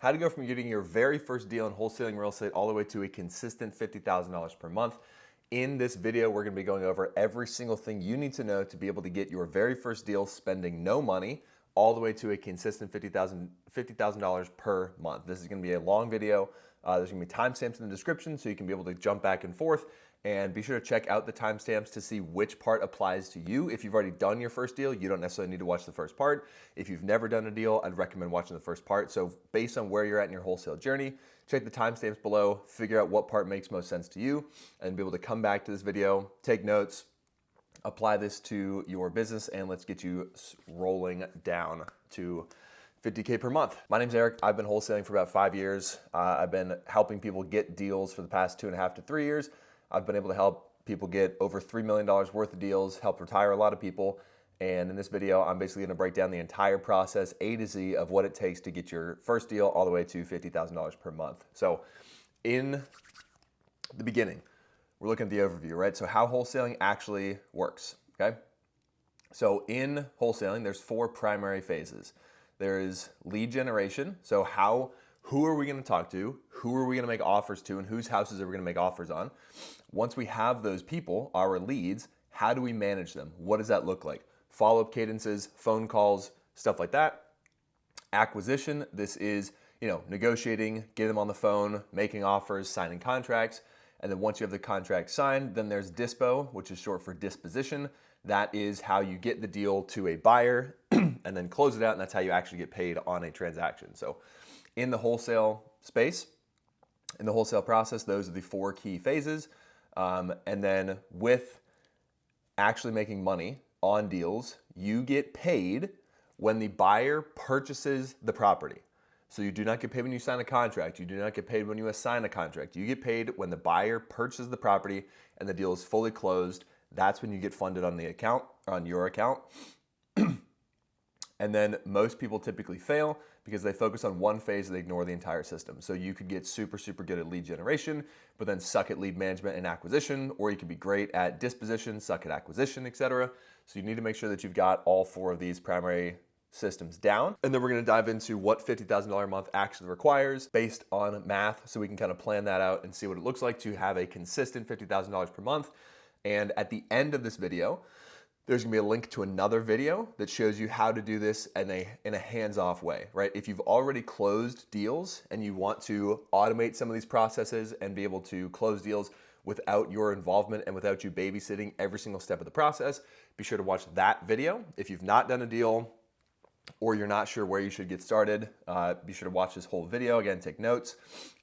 How to go from getting your very first deal in wholesaling real estate all the way to a consistent $50,000 per month. In this video, we're going to be going over every single thing you need to know to be able to get your very first deal spending no money all the way to a consistent $50,000 per month. This is going to be a long video. There's going to be timestamps in the description so you can be able to jump back and forth. And be sure to check out the timestamps to see which part applies to you. If you've already done your first deal, you don't necessarily need to watch the first part. If you've never done a deal, I'd recommend watching the first part. So based on where you're at in your wholesale journey, check the timestamps below, figure out what part makes most sense to you, and be able to come back to this video, take notes, apply this to your business, and let's get you rolling down to 50K per month. My name's Eric. I've been wholesaling for about 5 years. I've been helping people get deals for the past 2.5 to 3 years. I've been able to help people get over $3 million worth of deals, help retire a lot of people. And in this video, I'm basically gonna break down the entire process, A to Z, of what it takes to get your first deal all the way to $50,000 per month. So in the beginning, we're looking at the overview, right? So how wholesaling actually works, okay? So in wholesaling, there's 4 primary phases. There is lead generation. So who are we gonna talk to? Who are we gonna make offers to? And whose houses are we gonna make offers on? Once we have those people, our leads, how do we manage them? What does that look like? Follow-up cadences, phone calls, stuff like that. Acquisition, this is, negotiating, getting them on the phone, making offers, signing contracts. And then once you have the contract signed, then there's dispo, which is short for disposition. That is how you get the deal to a buyer and then close it out, and that's how you actually get paid on a transaction. So in the wholesale space, in the wholesale process, those are the 4 key phases. And then with actually making money on deals, you get paid when the buyer purchases the property. So you do not get paid when you sign a contract. You do not get paid when you assign a contract. You get paid when the buyer purchases the property and the deal is fully closed. That's when you get funded on the account, on your account. And then most people typically fail because they focus on one phase and they ignore the entire system. So you could get super, super good at lead generation, but then suck at lead management and acquisition, or you could be great at disposition, suck at acquisition, etc. So you need to make sure that you've got all 4 of these primary systems down. And then we're gonna dive into what $50,000 a month actually requires based on math, so we can kind of plan that out and see what it looks like to have a consistent $50,000 per month. And at the end of this video, there's gonna be a link to another video that shows you how to do this in a hands-off way, right? If you've already closed deals and you want to automate some of these processes and be able to close deals without your involvement and without you babysitting every single step of the process, be sure to watch that video. If you've not done a deal or you're not sure where you should get started, be sure to watch this whole video. Again, take notes.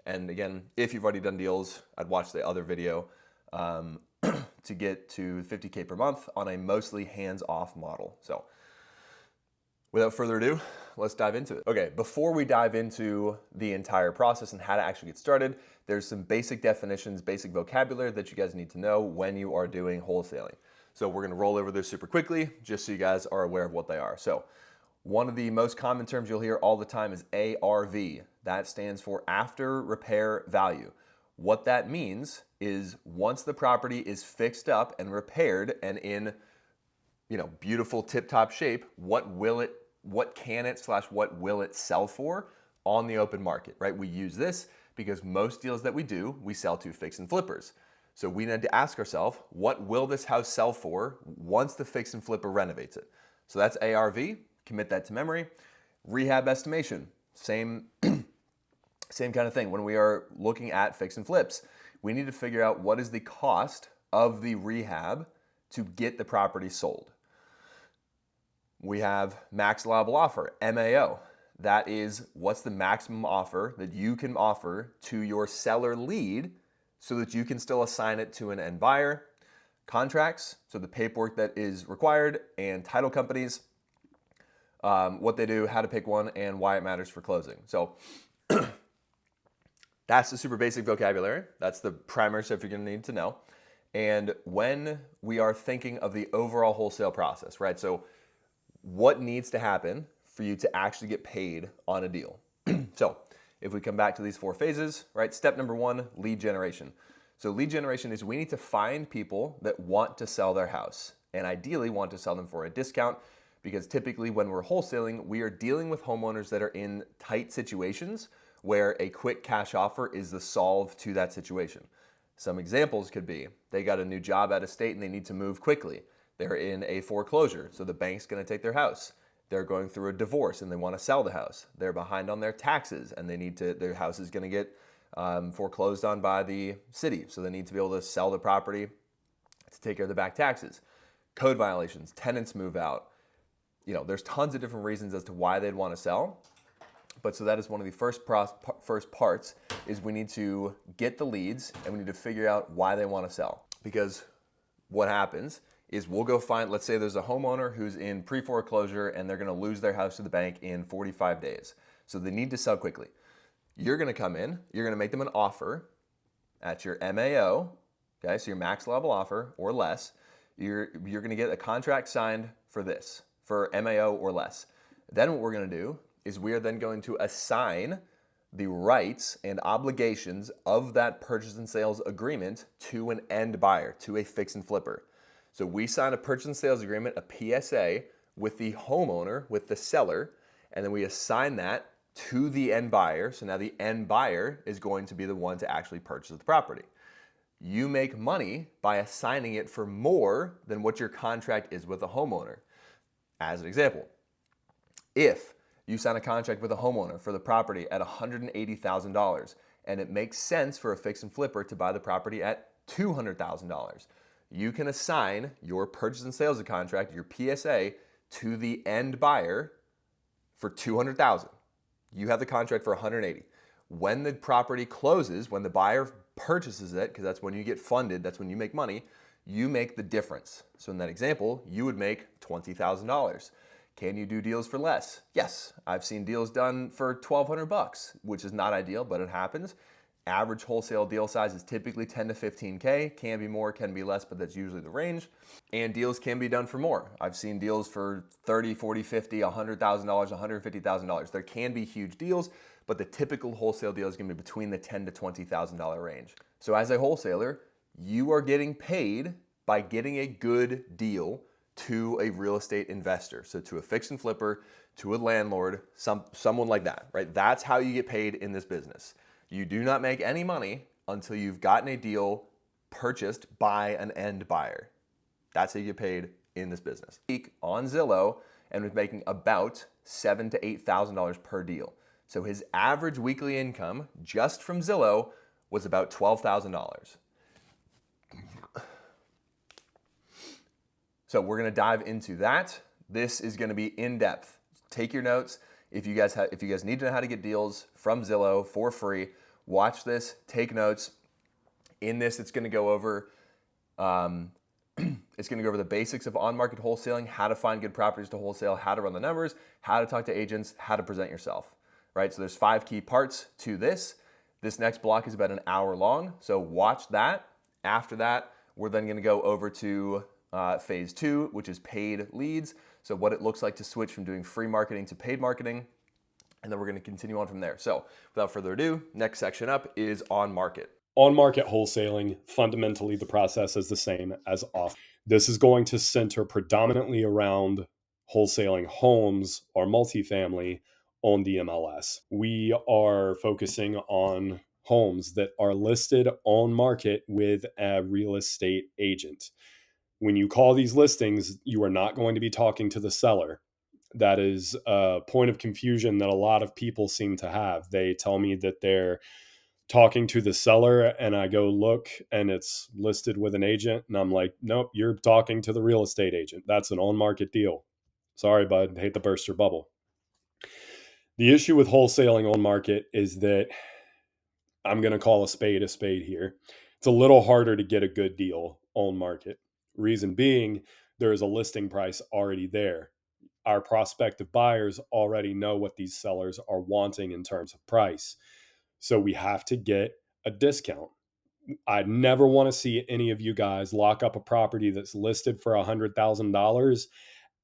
And again, if you've already done deals, I'd watch the other video to get to 50K per month on a mostly hands-off model. So without further ado, let's dive into it. Okay, before we dive into the entire process and how to actually get started, there's some basic definitions, basic vocabulary that you guys need to know when you are doing wholesaling. So we're gonna roll over this super quickly, just so you guys are aware of what they are. So one of the most common terms you'll hear all the time is ARV. That stands for after repair value. What that means is once the property is fixed up and repaired and in, beautiful tip-top shape, what will it sell for on the open market, right? We use this because most deals that we do, we sell to fix and flippers. So we need to ask ourselves, what will this house sell for once the fix and flipper renovates it? So that's ARV, commit that to memory. Rehab estimation, same kind of thing. When we are looking at fix and flips, we need to figure out what is the cost of the rehab to get the property sold. We have max allowable offer, MAO. That is what's the maximum offer that you can offer to your seller lead so that you can still assign it to an end buyer. Contracts, so the paperwork that is required, and title companies, what they do, how to pick one, and why it matters for closing. So that's the super basic vocabulary. That's the primary stuff you're gonna need to know. And when we are thinking of the overall wholesale process, right? So what needs to happen for you to actually get paid on a deal? So if we come back to these 4 phases, right? Step number 1, lead generation. So lead generation is we need to find people that want to sell their house and ideally want to sell them for a discount, because typically when we're wholesaling, we are dealing with homeowners that are in tight situations where a quick cash offer is the solve to that situation. Some examples could be they got a new job out of state and they need to move quickly. They're in a foreclosure, so the bank's going to take their house. They're going through a divorce and they want to sell the house. They're behind on their taxes and their house is going to get foreclosed on by the city, so they need to be able to sell the property to take care of the back taxes. Code violations, tenants move out. There's tons of different reasons as to why they'd want to sell. But so that is one of the first parts is we need to get the leads and we need to figure out why they want to sell. Because what happens is we'll go find, let's say there's a homeowner who's in pre-foreclosure and they're going to lose their house to the bank in 45 days. So they need to sell quickly. You're going to come in, you're going to make them an offer at your MAO, okay, so your max level offer or less. You're going to get a contract signed for this, for MAO or less. Then what we're going to do is we are then going to assign the rights and obligations of that purchase and sales agreement to an end buyer, to a fix and flipper. So we sign a purchase and sales agreement, a PSA, with the homeowner, with the seller, and then we assign that to the end buyer. So now the end buyer is going to be the one to actually purchase the property. You make money by assigning it for more than what your contract is with the homeowner. As an example, if you sign a contract with a homeowner for the property at $180,000 and it makes sense for a fix and flipper to buy the property at $200,000, you can assign your purchase and sales contract, your PSA, to the end buyer for $200,000. You have the contract for $180,000. When the property closes, when the buyer purchases it, because that's when you get funded, that's when you make money, you make the difference. So in that example, you would make $20,000. Can you do deals for less? Yes, I've seen deals done for $1,200, which is not ideal, but it happens. Average wholesale deal size is typically 10 to 15K. Can be more, can be less, but that's usually the range. And deals can be done for more. I've seen deals for $30,000, $40,000, $50,000, $100,000, $150,000. There can be huge deals, but the typical wholesale deal is going to be between the $10,000 to $20,000 range. So as a wholesaler, you are getting paid by getting a good deal to a real estate investor. So to a fix and flipper, to a landlord, someone like that, right? That's how you get paid in this business. You do not make any money until you've gotten a deal purchased by an end buyer. That's how you get paid in this business. On Zillow, and was making about $7,000 to $8,000 per deal. So his average weekly income just from Zillow was about $12,000. So we're going to dive into that. This is going to be in depth. Take your notes. If you guys need to know how to get deals from Zillow for free, watch this, take notes. In this, it's going to go over the basics of on-market wholesaling, how to find good properties to wholesale, how to run the numbers, how to talk to agents, how to present yourself. Right? So there's 5 key parts to this. This next block is about an hour long. So watch that. After that, we're then going to go over to phase 2, which is paid leads. So what it looks like to switch from doing free marketing to paid marketing. And then we're going to continue on from there. So without further ado, next section up is on market. On market wholesaling, fundamentally the process is the same as off. This is going to center predominantly around wholesaling homes or multifamily on the MLS. We are focusing on homes that are listed on market with a real estate agent. When you call these listings, you are not going to be talking to the seller. That is a point of confusion that a lot of people seem to have. They tell me that they're talking to the seller and I go look and it's listed with an agent and I'm like, nope, you're talking to the real estate agent. That's an on-market deal. Sorry, bud, hate to burst your bubble. The issue with wholesaling on market is that I'm going to call a spade here. It's a little harder to get a good deal on market. Reason being, there is a listing price already there. Our prospective buyers already know what these sellers are wanting in terms of price. So we have to get a discount. I never want to see any of you guys lock up a property that's listed for $100,000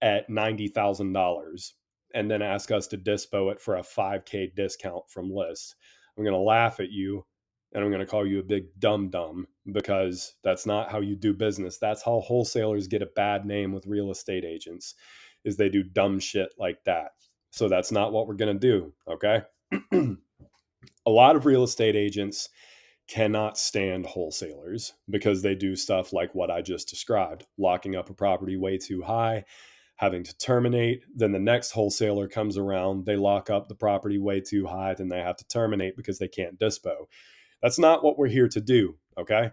at $90,000 and then ask us to dispo it for a $5,000 discount from list. I'm going to laugh at you and I'm going to call you a big dum-dum because that's not how you do business. That's how wholesalers get a bad name with real estate agents, is they do dumb shit like that. So that's not what we're going to do, okay? A lot of real estate agents cannot stand wholesalers because they do stuff like what I just described, locking up a property way too high, having to terminate. Then the next wholesaler comes around, they lock up the property way too high, then they have to terminate because they can't dispo. That's not what we're here to do, okay?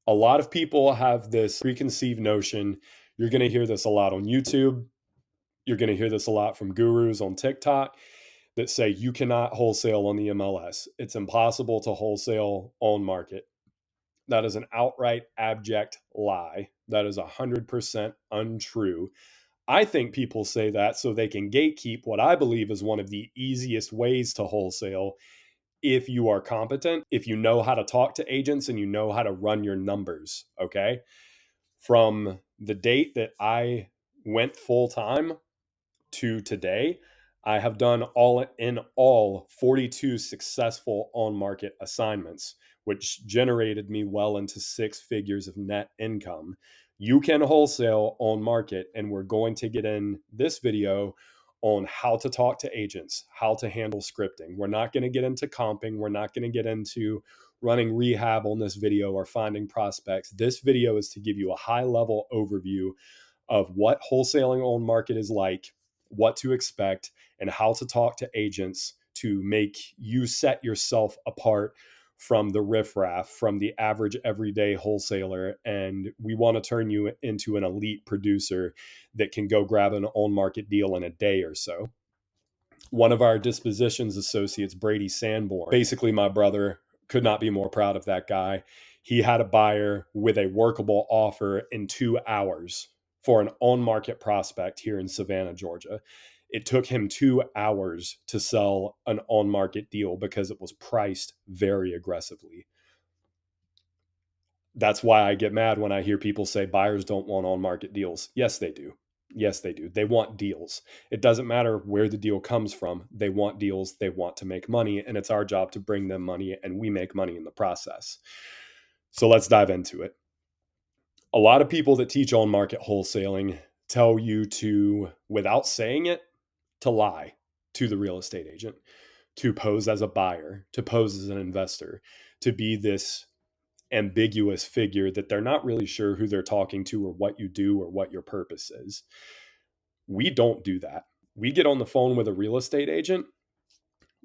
A lot of people have this preconceived notion. You're going to hear this a lot on YouTube. You're going to hear this a lot from gurus on TikTok that say you cannot wholesale on the MLS. It's impossible to wholesale on market. That is an outright abject lie. That is 100% untrue. I think people say that so they can gatekeep what I believe is one of the easiest ways to wholesale if you are competent, if you know how to talk to agents and you know how to run your numbers, okay? From the date that I went full time to today, I have done all in all 42 successful on market assignments, which generated me well into 6 figures of net income. You can wholesale on market, and we're going to get in this video on how to talk to agents, how to handle scripting. We're not going to get into comping. We're not going to get into running rehab on this video or finding prospects. This video is to give you a high level overview of what wholesaling on market is like, what to expect, and how to talk to agents to make you set yourself apart from the riffraff, from the average everyday wholesaler. And we want to turn you into an elite producer that can go grab an on market deal in a day or so. One of our dispositions associates, Brady Sanborn, basically my brother, could not be more proud of that guy. He had a buyer with a workable offer in 2 hours for an on-market prospect here in Savannah, Georgia. It took him 2 hours to sell an on-market deal because it was priced very aggressively. That's why I get mad when I hear people say buyers don't want on-market deals. Yes, they do. Yes, they do. They want deals. It doesn't matter where the deal comes from. They want deals. They want to make money, and it's our job to bring them money, and we make money in the process. So let's dive into it. A lot of people that teach on market wholesaling tell you to, without saying it, to lie to the real estate agent, to pose as a buyer, to pose as an investor, to be this ambiguous figure that they're not really sure who they're talking to or what you do or what your purpose is. We don't do that. We get on the phone with a real estate agent.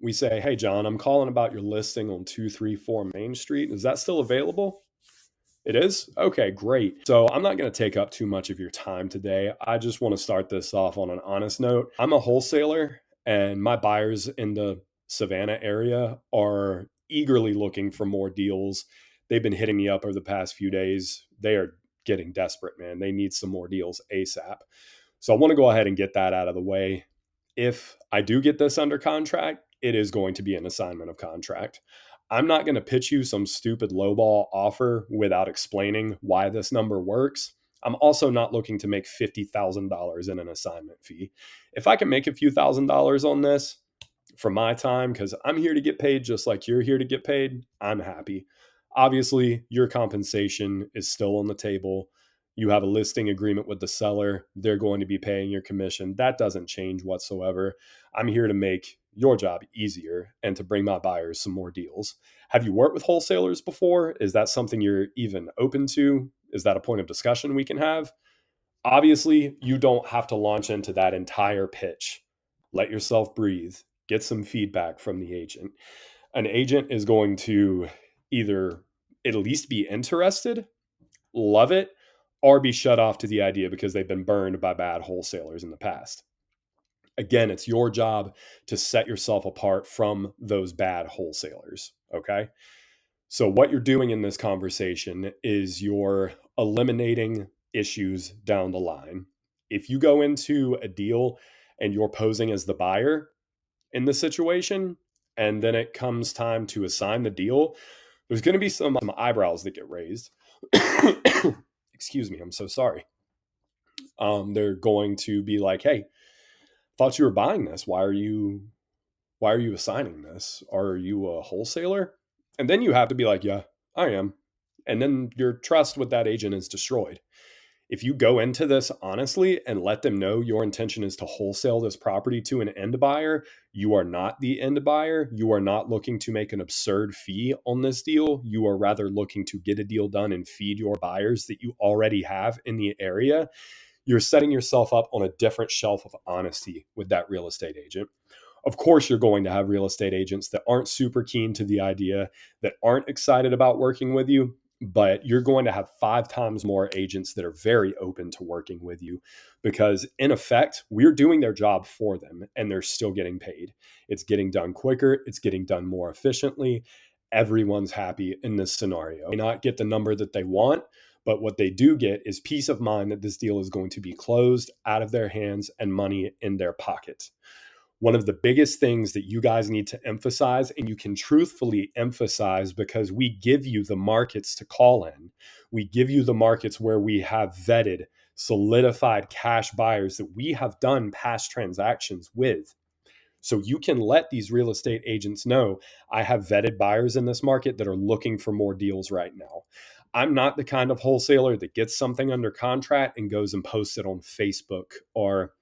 We say, "Hey, John, I'm calling about your listing on 234 Main Street. Is that still available?" It is? Okay, great. So I'm not going to take up too much of your time today. I just want to start this off on an honest note. I'm a wholesaler, and my buyers in the Savannah area are eagerly looking for more deals. They've been hitting me up over the past few days. They are getting desperate, man. They need some more deals ASAP. So I want to go ahead and get that out of the way. If I do get this under contract, it is going to be an assignment of contract. I'm not going to pitch you some stupid lowball offer without explaining why this number works. I'm also not looking to make $50,000 in an assignment fee. If I can make a few $1,000s on this for my time, because I'm here to get paid just like you're here to get paid, I'm happy. Obviously, your compensation is still on the table. You have a listing agreement with the seller. They're going to be paying your commission. That doesn't change whatsoever. I'm here to make your job easier and to bring my buyers some more deals. Have you worked with wholesalers before? Is that something you're even open to? Is that a point of discussion we can have? Obviously, you don't have to launch into that entire pitch. Let yourself breathe. Get some feedback from the agent. An agent is going to either at least be interested, love it, or be shut off to the idea because they've been burned by bad wholesalers in the past. Again, it's your job to set yourself apart from those bad wholesalers, okay? So what you're doing in this conversation is you're eliminating issues down the line. If you go into a deal and you're posing as the buyer in the situation, and then it comes time to assign the deal, there's going to be some eyebrows that get raised. Excuse me, I'm so sorry. They're going to be like, "Hey, thought you were buying this. Why are you assigning this? Are you a wholesaler?" And then you have to be like, "Yeah, I am." And then your trust with that agent is destroyed. If you go into this honestly and let them know your intention is to wholesale this property to an end buyer, you are not the end buyer. You are not looking to make an absurd fee on this deal. You are rather looking to get a deal done and feed your buyers that you already have in the area. You're setting yourself up on a different shelf of honesty with that real estate agent. Of course, you're going to have real estate agents that aren't super keen to the idea, that aren't excited about working with you, but you're going to have 5 times more agents that are very open to working with you because, in effect, we're doing their job for them and they're still getting paid. It's getting done quicker, it's getting done more efficiently. Everyone's happy in this scenario. They may not get the number that they want, but what they do get is peace of mind that this deal is going to be closed out of their hands and money in their pocket. One of the biggest things that you guys need to emphasize, and you can truthfully emphasize because we give you the markets to call in. We give you the markets where we have vetted, solidified cash buyers that we have done past transactions with. So you can let these real estate agents know, I have vetted buyers in this market that are looking for more deals right now. I'm not the kind of wholesaler that gets something under contract and goes and posts it on Facebook or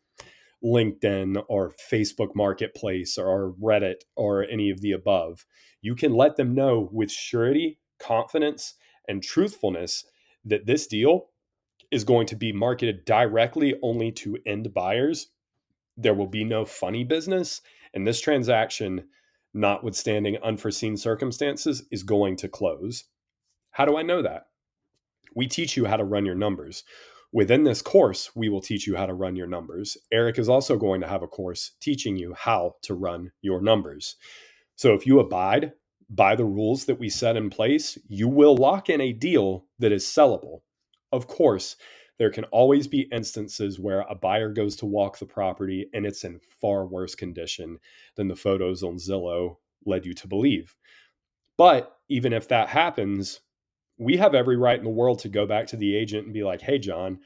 LinkedIn or Facebook Marketplace or Reddit or any of the above. You can let them know with surety, confidence, and truthfulness that this deal is going to be marketed directly only to end buyers. There will be no funny business, and this transaction, notwithstanding unforeseen circumstances, is going to close. How do I know that? We teach you how to run your numbers. Within this course, we will teach you how to run your numbers. Eric is also going to have a course teaching you how to run your numbers. So if you abide by the rules that we set in place, you will lock in a deal that is sellable. Of course, there can always be instances where a buyer goes to walk the property and it's in far worse condition than the photos on Zillow led you to believe. But even if that happens, we have every right in the world to go back to the agent and be like, hey, John,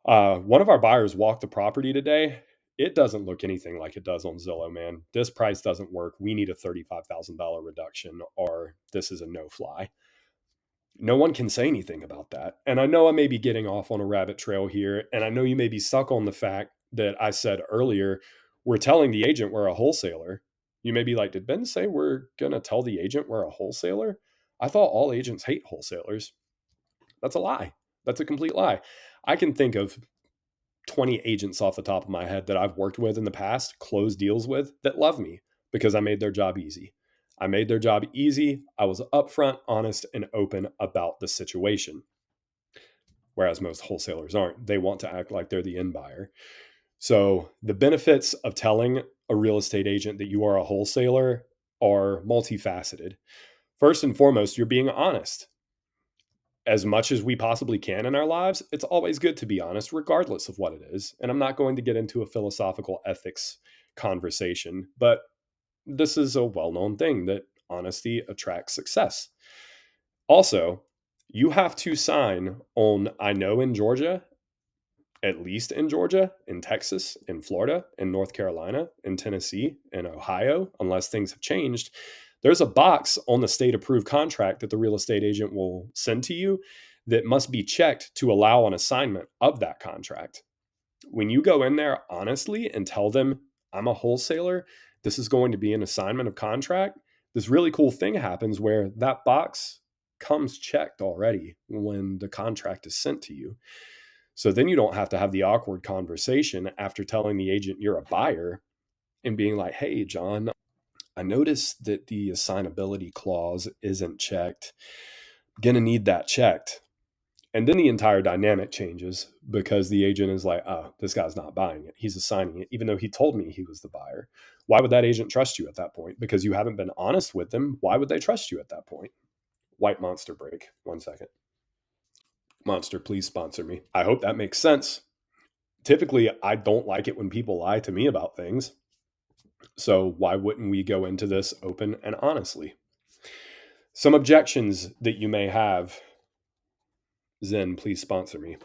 one of our buyers walked the property today. It doesn't look anything like it does on Zillow, man. This price doesn't work. We need a $35,000 reduction, or this is a no fly. No one can say anything about that. And I know I may be getting off on a rabbit trail here, and I know you may be stuck on the fact that I said earlier, we're telling the agent we're a wholesaler. You may be like, did Ben say we're going to tell the agent we're a wholesaler? I thought all agents hate wholesalers. That's a lie. That's a complete lie. I can think of 20 agents off the top of my head that I've worked with in the past, closed deals with, that love me because I made their job easy. I made their job easy. I was upfront, honest, and open about the situation. Whereas most wholesalers aren't. They want to act like they're the end buyer. So the benefits of telling a real estate agent that you are a wholesaler are multifaceted. First and foremost, you're being honest. As much as we possibly can in our lives, it's always good to be honest, regardless of what it is. And I'm not going to get into a philosophical ethics conversation, but this is a well known thing that honesty attracts success. Also, you have to sign on, I know in Georgia, at least in Georgia, in Texas, in Florida, in North Carolina, in Tennessee, in Ohio, unless things have changed, there's a box on the state approved contract that the real estate agent will send to you that must be checked to allow an assignment of that contract. When you go in there honestly and tell them, I'm a wholesaler, this is going to be an assignment of contract, this really cool thing happens where that box comes checked already when the contract is sent to you. So then you don't have to have the awkward conversation after telling the agent you're a buyer and being like, hey, John, I noticed that the assignability clause isn't checked. Gonna need that checked. And then the entire dynamic changes because the agent is like, oh, this guy's not buying it. He's assigning it, even though he told me he was the buyer. Why would that agent trust you at that point? Because you haven't been honest with them. Why would they trust you at that point? White Monster break. 1 second. Monster, please sponsor me. I hope that makes sense. Typically, I don't like it when people lie to me about things. So why wouldn't we go into this open and honestly? Some objections that you may have. Zen, please sponsor me.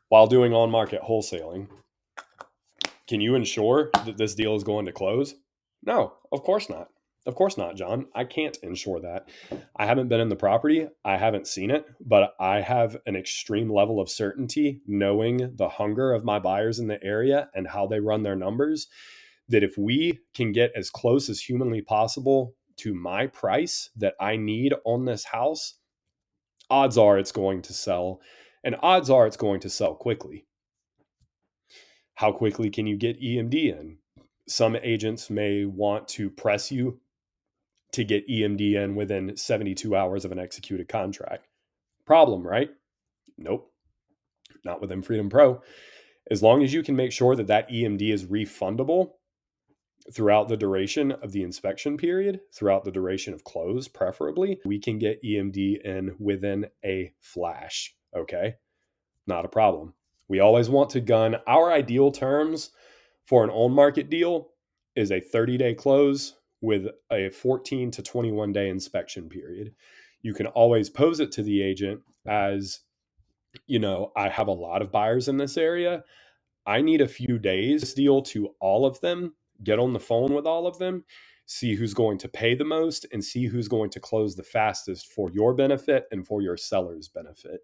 While doing on-market wholesaling, can you ensure that this deal is going to close? No, of course not. Of course not, John. I can't insure that. I haven't been in the property. I haven't seen it, but I have an extreme level of certainty knowing the hunger of my buyers in the area and how they run their numbers, that if we can get as close as humanly possible to my price that I need on this house, odds are it's going to sell, and odds are it's going to sell quickly. How quickly can you get EMD in? Some agents may want to press you to get EMD in within 72 hours of an executed contract. Problem, right? Nope, not within Freedom Pro. As long as you can make sure that that EMD is refundable throughout the duration of the inspection period, throughout the duration of close, preferably, we can get EMD in within a flash. Okay, not a problem. We always want to gun. Our ideal terms for an on market deal is a 30-day close with a 14 to 21 day inspection period. You can always pose it to the agent as, I have a lot of buyers in this area. I need a few days deal to all of them, get on the phone with all of them, see who's going to pay the most, and see who's going to close the fastest for your benefit and for your seller's benefit.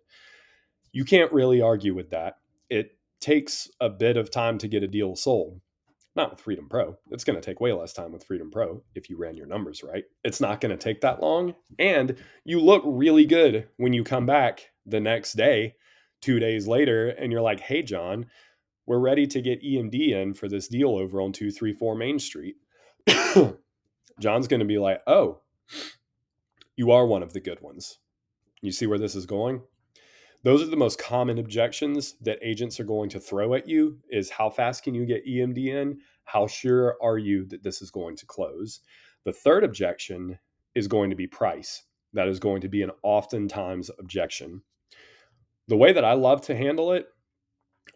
You can't really argue with that. It takes a bit of time to get a deal sold. Not with Freedom Pro. It's going to take way less time with Freedom Pro if you ran your numbers right. It's not going to take that long. And you look really good when you come back the next day, 2 days later, and you're like, hey, John, we're ready to get EMD in for this deal over on 234 Main Street. John's going to be like, oh, you are one of the good ones. You see where this is going? Those are the most common objections that agents are going to throw at you is how fast can you get EMD in? How sure are you that this is going to close? The third objection is going to be price. That is going to be an oftentimes objection. The way that I love to handle it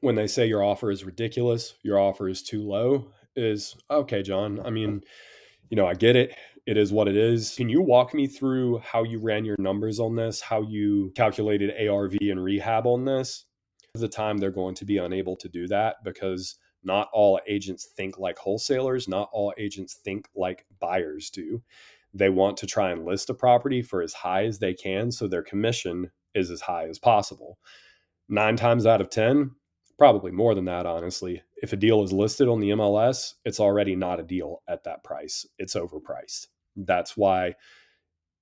when they say your offer is ridiculous, your offer is too low, is okay, John. I mean, I get it. It is what it is. Can you walk me through how you ran your numbers on this, how you calculated ARV and rehab on this? At the time, they're going to be unable to do that because not all agents think like wholesalers. Not all agents think like buyers do. They want to try and list a property for as high as they can so their commission is as high as possible. 9 times out of 10, probably more than that, honestly. If a deal is listed on the MLS, it's already not a deal at that price. It's overpriced. That's why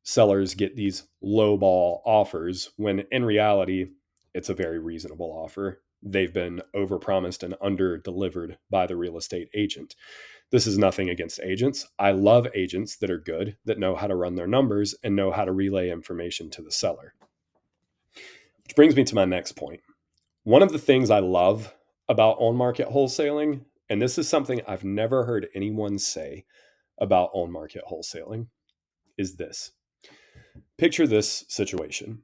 sellers get these lowball offers when in reality, it's a very reasonable offer. They've been overpromised and under-delivered by the real estate agent. This is nothing against agents. I love agents that are good, that know how to run their numbers and know how to relay information to the seller. Which brings me to my next point. One of the things I love about on-market wholesaling, and this is something I've never heard anyone say about on-market wholesaling, is this. Picture this situation.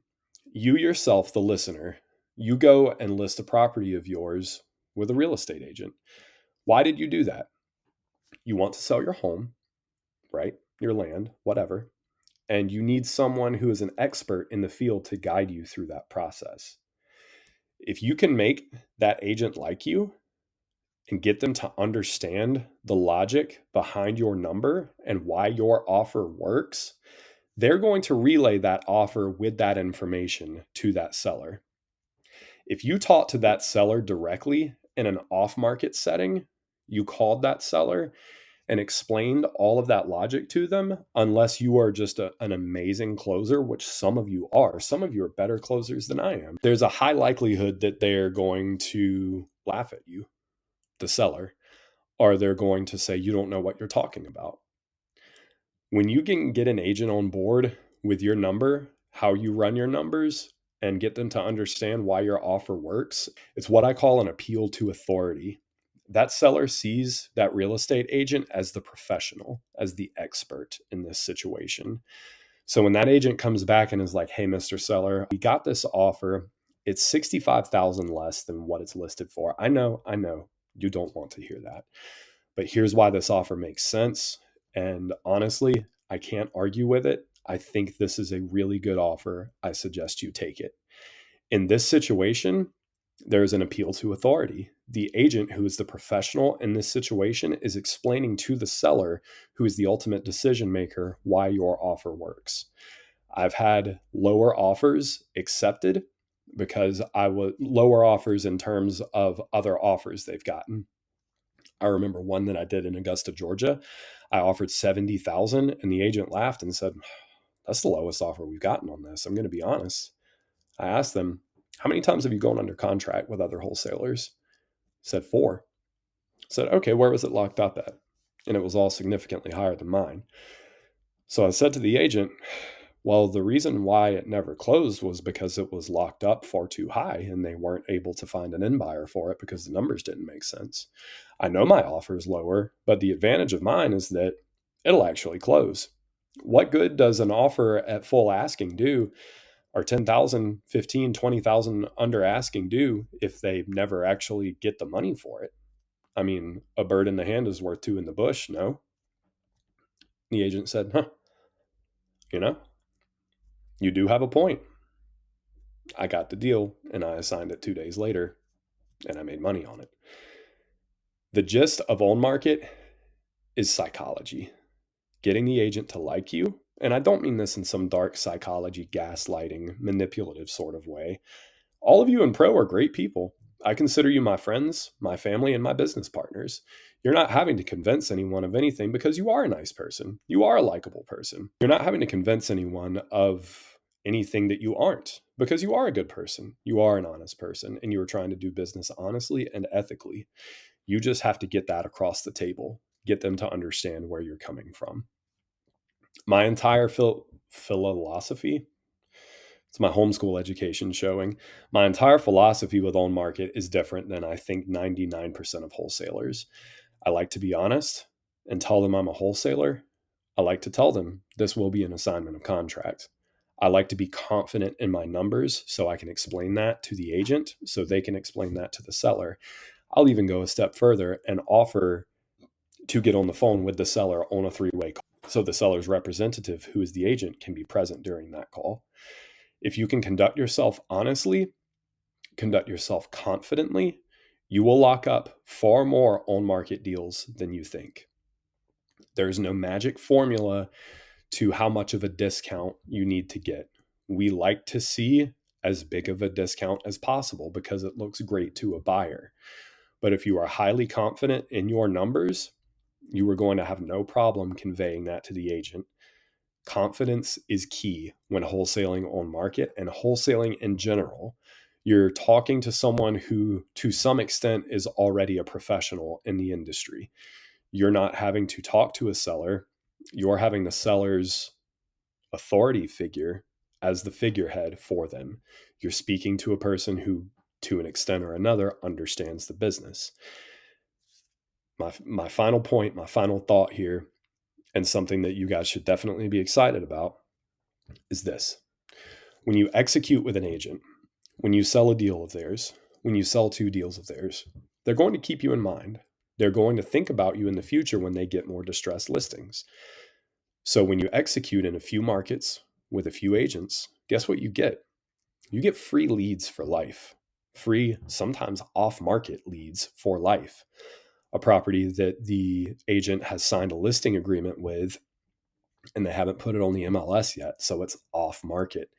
You yourself, the listener, you go and list a property of yours with a real estate agent. Why did you do that? You want to sell your home, right? Your land, whatever. And you need someone who is an expert in the field to guide you through that process. If you can make that agent like you and get them to understand the logic behind your number and why your offer works, they're going to relay that offer with that information to that seller. If you talk to that seller directly in an off-market setting, you called that seller and explained all of that logic to them, unless you are just an amazing closer, which some of you are. Some of you are better closers than I am. There's a high likelihood that they're going to laugh at you, the seller, or they're going to say, you don't know what you're talking about. When you can get an agent on board with your number, how you run your numbers, and get them to understand why your offer works, it's what I call an appeal to authority. That seller sees that real estate agent as the professional, as the expert in this situation. So when that agent comes back and is like, hey, Mr. Seller, we got this offer. It's $65,000 less than what it's listed for. I know you don't want to hear that, but here's why this offer makes sense. And honestly, I can't argue with it. I think this is a really good offer. I suggest you take it. In this situation, There's an appeal to authority. The agent, who is the professional in this situation, is explaining to the seller, who is the ultimate decision maker, why your offer works. I've had lower offers accepted because I was lower offers in terms of other offers they've gotten. I remember one that I did in Augusta, Georgia. I offered 70,000 and the agent laughed and said, "That's the lowest offer we've gotten on this. I'm going to be honest." I asked them, "How many times have you gone under contract with other wholesalers?" Said 4. Said, "Okay, where was it locked up at?" And it was all significantly higher than mine. So I said to the agent, "Well, the reason why it never closed was because it was locked up far too high and they weren't able to find an end buyer for it because the numbers didn't make sense. I know my offer is lower, but the advantage of mine is that it'll actually close. What good does an offer at full asking do, or 10,000, 15, 20,000 under asking do if they never actually get the money for it? I mean, a bird in the hand is worth 2 in the bush, no?" The agent said, "Huh, you know, you do have a point." I got the deal and I assigned it 2 days later and I made money on it. The gist of on market is psychology, getting the agent to like you. And I don't mean this in some dark psychology, gaslighting, manipulative sort of way. All of you in pro are great people. I consider you my friends, my family, and my business partners. You're not having to convince anyone of anything because you are a nice person. You are a likable person. You're not having to convince anyone of anything that you aren't because you are a good person. You are an honest person and you are trying to do business honestly and ethically. You just have to get that across the table, get them to understand where you're coming from. My entire philosophy, it's my homeschool education showing. My entire philosophy with on market is different than I think 99% of wholesalers. I like to be honest and tell them I'm a wholesaler. I like to tell them this will be an assignment of contract. I like to be confident in my numbers so I can explain that to the agent so they can explain that to the seller. I'll even go a step further and offer to get on the phone with the seller on a 3-way call so the seller's representative, who is the agent, can be present during that call. If you can conduct yourself honestly, conduct yourself confidently, you will lock up far more on market deals than you think. There's no magic formula to how much of a discount you need to get. We like to see as big of a discount as possible because it looks great to a buyer. But if you are highly confident in your numbers, you are going to have no problem conveying that to the agent. Confidence is key when wholesaling on market and wholesaling in general. You're talking to someone who, to some extent, is already a professional in the industry. You're not having to talk to a seller. You're having the seller's authority figure as the figurehead for them. You're speaking to a person who, to an extent or another, understands the business. My final point, my final thought here, and something that you guys should definitely be excited about is this. When you execute with an agent, when you sell a deal of theirs, when you sell 2 deals of theirs, they're going to keep you in mind. They're going to think about you in the future when they get more distressed listings. So when you execute in a few markets with a few agents, guess what you get? You get free leads for life, free, sometimes off market leads for life. A property that the agent has signed a listing agreement with and they haven't put it on the MLS yet, so it's off market.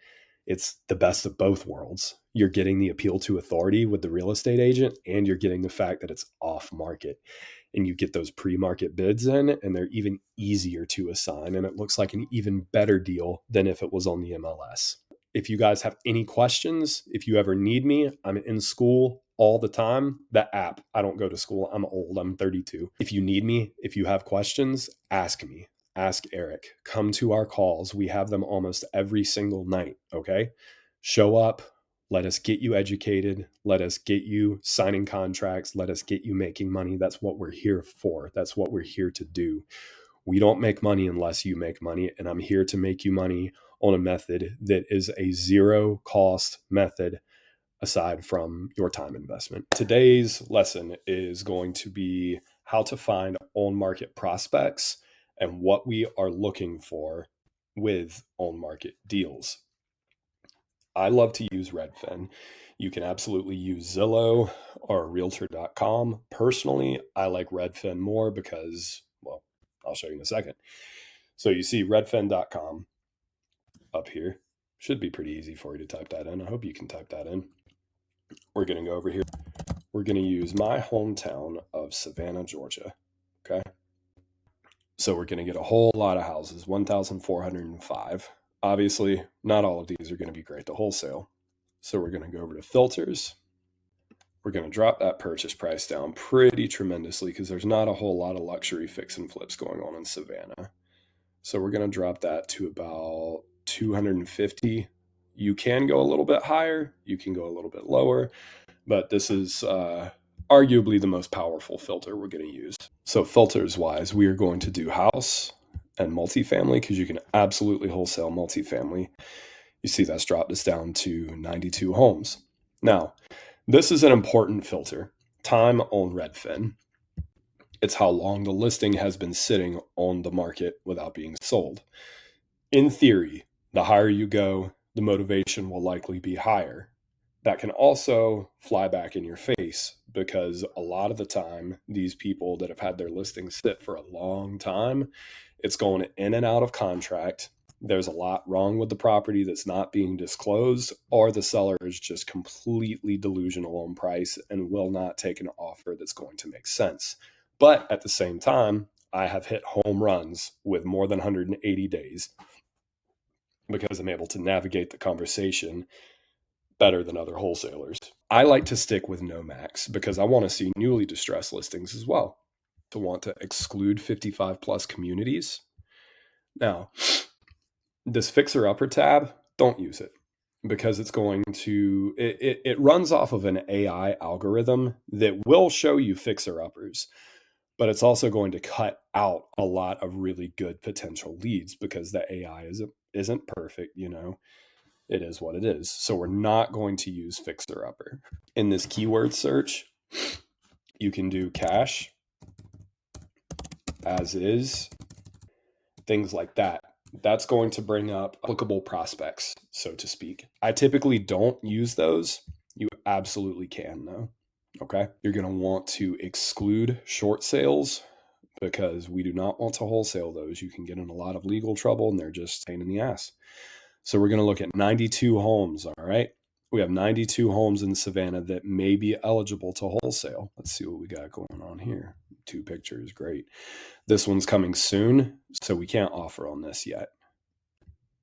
It's the best of both worlds. You're getting the appeal to authority with the real estate agent, and you're getting the fact that it's off market. And you get those pre-market bids in, and they're even easier to assign. And it looks like an even better deal than if it was on the MLS. If you guys have any questions, if you ever need me, I'm in school all the time. That app, I don't go to school. I'm old. I'm 32. If you need me, if you have questions, ask me. Ask Eric. Come to our calls. We have them almost every single night. Okay. Show up. Let us get you educated. Let us get you signing contracts. Let us get you making money. That's what we're here for. That's what we're here to do. We don't make money unless you make money. And I'm here to make you money on a method that is a zero cost method aside from your time investment. Today's lesson is going to be how to find on market prospects and what we are looking for with on market deals. I love to use Redfin. You can absolutely use Zillow or Realtor.com. Personally, I like Redfin more because, well, I'll show you in a second. So you see Redfin.com up here. Should be pretty easy for you to type that in. I hope you can type that in. We're going to go over here. We're going to use my hometown of Savannah, Georgia. Okay. So we're going to get a whole lot of houses, 1,405. Obviously, not all of these are going to be great to wholesale. So we're going to go over to filters. We're going to drop that purchase price down pretty tremendously because there's not a whole lot of luxury fix and flips going on in Savannah. So we're going to drop that to about 250. You can go a little bit higher. You can go a little bit lower. But this is arguably the most powerful filter we're going to use. So filters wise, we are going to do house and multifamily because you can absolutely wholesale multifamily. You see that's dropped us down to 92 homes. Now, this is an important filter. Time on Redfin. It's how long the listing has been sitting on the market without being sold. In theory, the higher you go, the motivation will likely be higher. That can also fly back in your face because a lot of the time, these people that have had their listings sit for a long time, it's going in and out of contract. There's a lot wrong with the property that's not being disclosed, or the seller is just completely delusional on price and will not take an offer that's going to make sense. But at the same time, I have hit home runs with more than 180 days because I'm able to navigate the conversation better than other wholesalers. I like to stick with no max because I want to see newly distressed listings as well. To want to exclude 55 plus communities. Now, this fixer upper tab, don't use it because it's going to, it runs off of an AI algorithm that will show you fixer uppers, but it's also going to cut out a lot of really good potential leads because the AI isn't perfect, you know. It is what it is. So we're not going to use fixer upper. In this keyword search, you can do cash, as is, things like that. That's going to bring up applicable prospects, so to speak. I typically don't use those. You absolutely can though. Okay. You're going to want to exclude short sales because we do not want to wholesale those. You can get in a lot of legal trouble and they're just a pain in the ass. So we're going to look at 92 homes, all right? We have 92 homes in Savannah that may be eligible to wholesale. Let's see what we got going on here. 2 pictures, great. This one's coming soon, so we can't offer on this yet.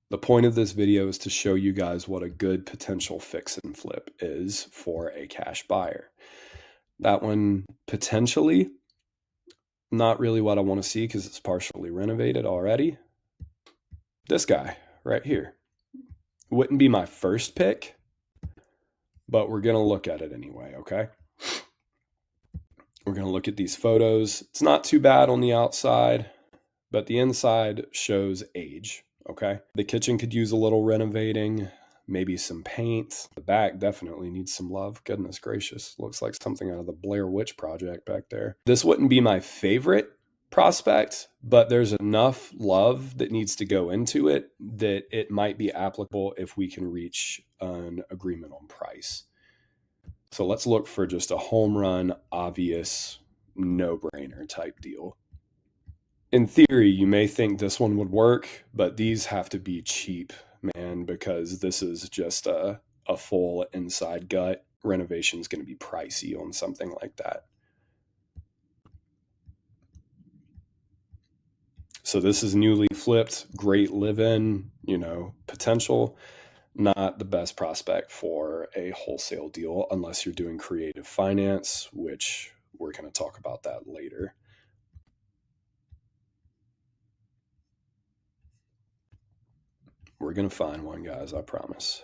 The point of this video is to show you guys what a good potential fix and flip is for a cash buyer. That one, potentially, not really what I want to see because it's partially renovated already. This guy right here. Wouldn't be my first pick, but we're going to look at it anyway, okay? We're going to look at these photos. It's not too bad on the outside, but the inside shows age, okay? The kitchen could use a little renovating, maybe some paint. The back definitely needs some love. Goodness gracious. Looks like something out of the Blair Witch Project back there. This wouldn't be my favorite prospect, but there's enough love that needs to go into it that it might be applicable if we can reach an agreement on price. So let's look for just a home run, obvious, no-brainer type deal. In theory, you may think this one would work, but these have to be cheap, man, because this is just a full inside gut. Renovation is going to be pricey on something like that. So this is newly flipped, great live-in, potential. Not the best prospect for a wholesale deal unless you're doing creative finance, which we're going to talk about that later. We're going to find one, guys, I promise.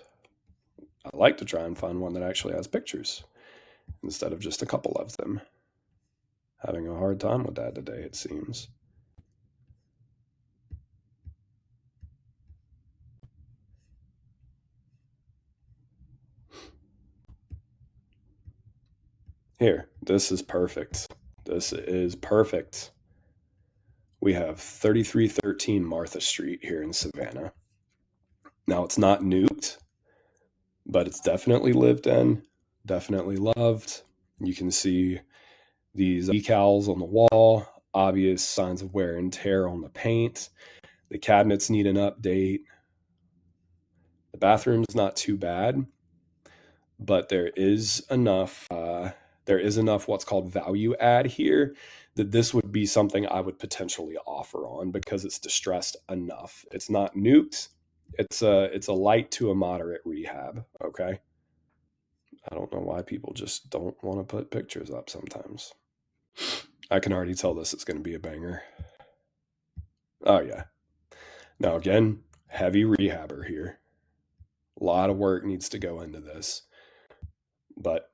I like to try and find one that actually has pictures instead of just a couple of them. Having a hard time with that today, it seems. Here, this is perfect. This is perfect. We have 3313 Martha Street here in Savannah. Now, it's not nuked, but it's definitely lived in, definitely loved. You can see these decals on the wall, obvious signs of wear and tear on the paint. The cabinets need an update. The bathroom's not too bad, but there is enough what's called value add here that this would be something I would potentially offer on because it's distressed enough. It's not nuked. It's a light to a moderate rehab. Okay. I don't know why people just don't want to put pictures up sometimes. I can already tell this is going to be a banger. Oh yeah. Now again, heavy rehabber here. A lot of work needs to go into this, but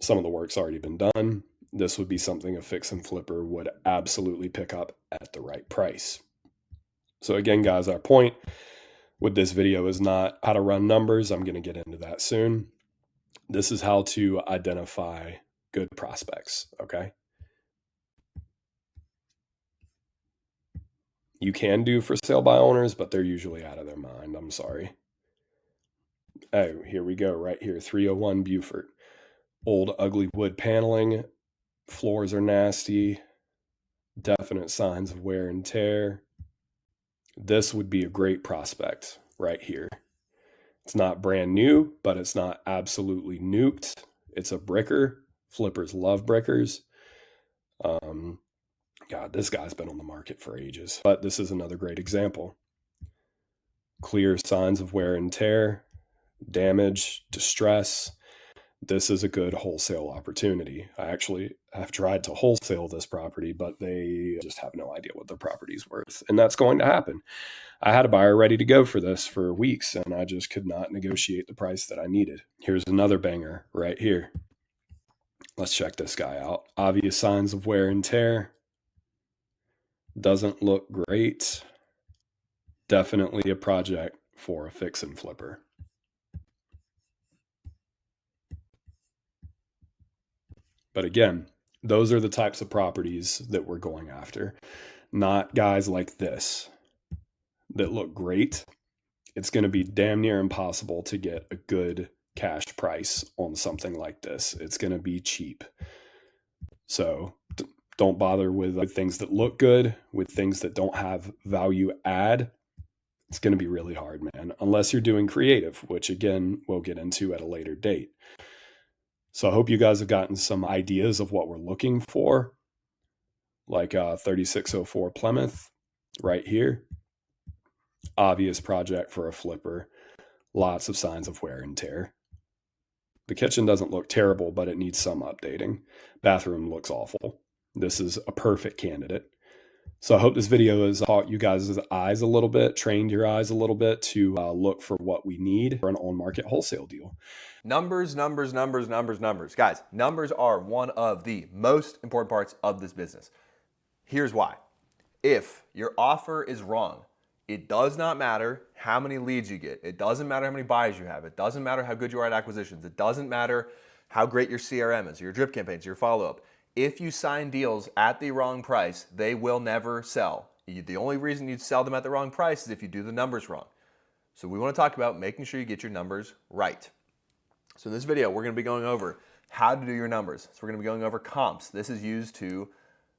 some of the work's already been done. This would be something a fix and flipper would absolutely pick up at the right price. So again, guys, our point with this video is not how to run numbers. I'm going to get into that soon. This is how to identify good prospects, okay? You can do for sale by owners, but they're usually out of their mind. I'm sorry. Oh, here we go, right here, 301 Beaufort. Old ugly wood paneling, floors are nasty, definite signs of wear and tear. This would be a great prospect right here. It's not brand new, but it's not absolutely nuked. It's a bricker. Flippers love brickers. God, this guy's been on the market for ages, but this is another great example. Clear signs of wear and tear, damage, distress. This is a good wholesale opportunity. I actually have tried to wholesale this property, but they just have no idea what the property's worth. And that's going to happen. I had a buyer ready to go for this for weeks, and I just could not negotiate the price that I needed. Here's another banger right here. Let's check this guy out. Obvious signs of wear and tear. Doesn't look great. Definitely a project for a fix and flipper. But again, those are the types of properties that we're going after, not guys like this that look great. It's going to be damn near impossible to get a good cash price on something like this. It's going to be cheap. So don't bother with things that look good, with things that don't have value add. It's going to be really hard, man, unless you're doing creative, which again, we'll get into at a later date. So I hope you guys have gotten some ideas of what we're looking for, like 3604 Plymouth right here. Obvious project for a flipper. Lots of signs of wear and tear. The kitchen doesn't look terrible, but it needs some updating. Bathroom looks awful. This is a perfect candidate. So I hope this video has taught you guys' eyes a little bit, trained your eyes a little bit to look for what we need for an on-market wholesale deal. Numbers. Guys, numbers are one of the most important parts of this business. Here's why. If your offer is wrong, it does not matter how many leads you get. It doesn't matter how many buyers you have. It doesn't matter how good you are at acquisitions. It doesn't matter how great your CRM is, your drip campaigns, your follow-up. If you sign deals at the wrong price, they will never sell. The only reason you'd sell them at the wrong price is if you do the numbers wrong. So we want to talk about making sure you get your numbers right. So in this video, we're going to be going over how to do your numbers. So we're going to be going over comps. This is used to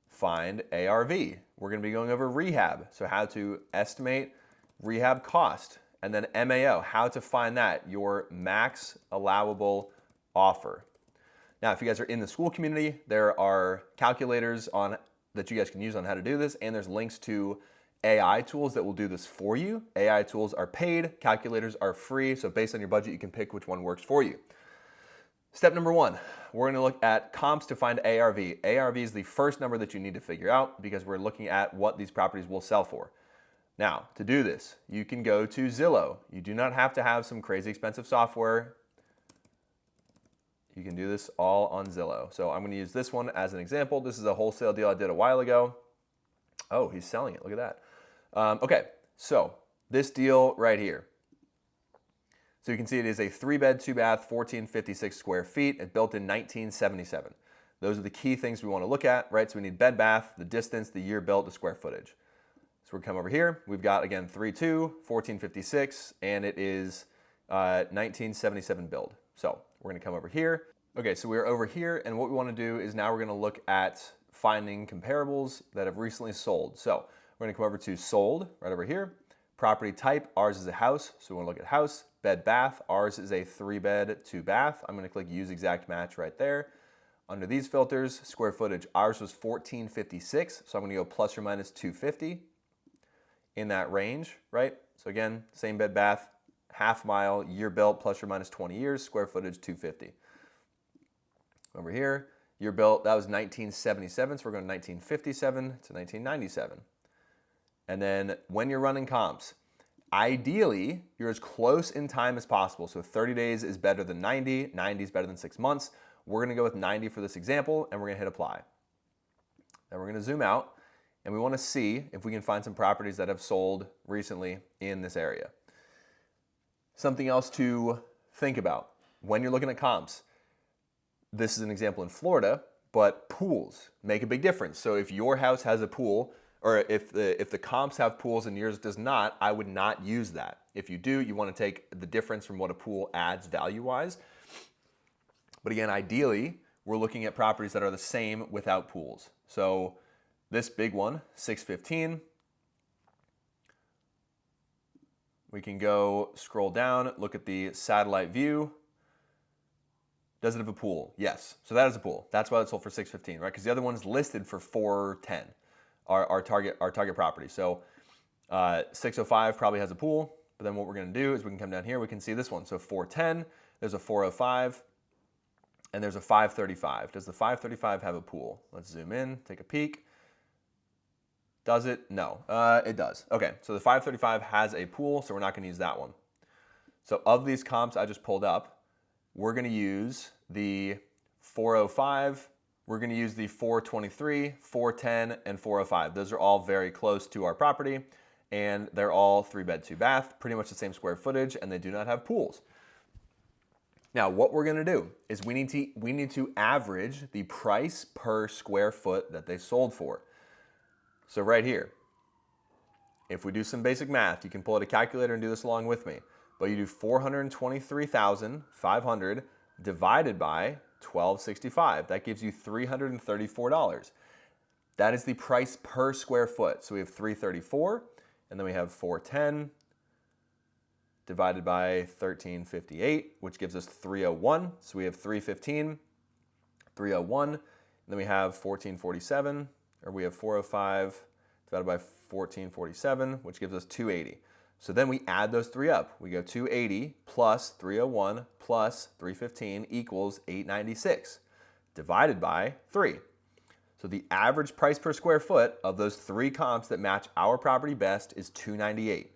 find ARV. We're going to be going over rehab, so how to estimate rehab cost, and then MAO, how to find that, your max allowable offer. Now, if you guys are in the school community, there are calculators that you guys can use on how to do this, and there's links to AI tools that will do this for you. AI tools are paid, calculators are free, so based on your budget, you can pick which one works for you. Step number one, we're going to look at comps to find ARV. ARV is the first number that you need to figure out because we're looking at what these properties will sell for. Now, to do this, you can go to Zillow. You do not have to have some crazy expensive software. You can do this all on Zillow. So I'm going to use this one as an example. This is a wholesale deal I did a while ago. Oh, he's selling it. Look at that. Okay, so this deal right here. So you can see it is a 3-bed, 2-bath, 1,456 square feet, and built in 1977. Those are the key things we want to look at, right? So we need bed, bath, the distance, the year built, the square footage. So we come over here. We've got, again, 3.2, 1,456, and it is 1977 build. So we're gonna come over here. Okay, so we're over here, and what we wanna do is now we're gonna look at finding comparables that have recently sold. So we're gonna come over to sold, right over here. Property type, ours is a house, so we wanna look at house. Bed bath, ours is a 3-bed, 2-bath. I'm gonna click use exact match right there. Under these filters, square footage, ours was 1456, so I'm gonna go plus or minus 250 in that range, right? So again, same bed bath, half mile, year built, plus or minus 20 years, square footage 250. Over here, year built, that was 1977, so we're going 1957 to 1997. And then when you're running comps, ideally, you're as close in time as possible. So 30 days is better than 90, 90 is better than 6 months. We're gonna go with 90 for this example, and we're gonna hit apply. Then we're gonna zoom out, and we wanna see if we can find some properties that have sold recently in this area. Something else to think about when you're looking at comps. This is an example in Florida, but pools make a big difference. So if your house has a pool, or if the comps have pools and yours does not, I would not use that. If you do, you want to take the difference from what a pool adds value-wise. But again, ideally, we're looking at properties that are the same without pools. So this big one, 615, we can go scroll down, look at the satellite view. Does it have a pool? Yes. So that is a pool. That's why it sold for 615, right? Because the other one is listed for 410, our target property. So 605 probably has a pool, but then what we're going to do is we can come down here. We can see this one. So 410, there's a 405, and there's a 535. Does the 535 have a pool? Let's zoom in, take a peek. Does it? No, it does. Okay, so the 535 has a pool, so we're not going to use that one. So of these comps I just pulled up, we're going to use the 405, we're going to use the 423, 410, and 405. Those are all very close to our property, and they're all 3-bed, 2-bath, pretty much the same square footage, and they do not have pools. Now, what we're going to do is we need to average the price per square foot that they sold for. So right here, if we do some basic math, you can pull out a calculator and do this along with me. But you do 423,500 divided by 1265. That gives you $334. That is the price per square foot. So we have 334, and then we have 410 divided by 1358, which gives us 301. So we have 315, 301, and then we have 1447, or we have 405 divided by 1447, which gives us 280. So then we add those three up. We go 280 plus 301 plus 315 equals 896 divided by 3. So the average price per square foot of those three comps that match our property best is 298.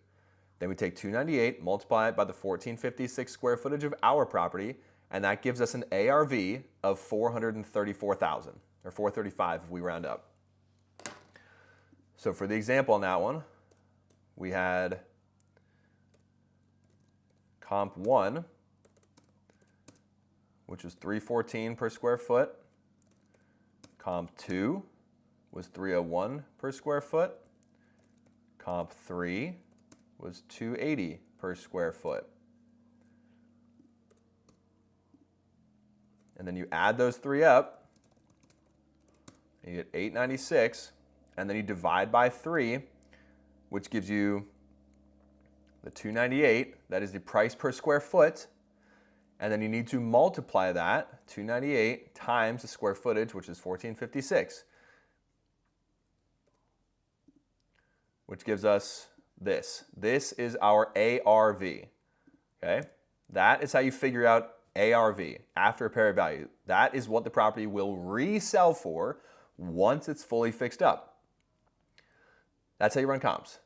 Then we take 298, multiply it by the 1456 square footage of our property, and that gives us an ARV of 434,000, or 435 if we round up. So for the example on that one, we had comp 1, which was 314 per square foot. Comp 2 was 301 per square foot. Comp 3 was 280 per square foot. And then you add those three up, and you get 896, and then you divide by 3, which gives you the 298, that is the price per square foot, and then you need to multiply that, 298 times the square footage, which is 1456, which gives us this. This is our ARV, okay? That is how you figure out ARV, after repair value. That is what the property will resell for once it's fully fixed up. That's how you run comps.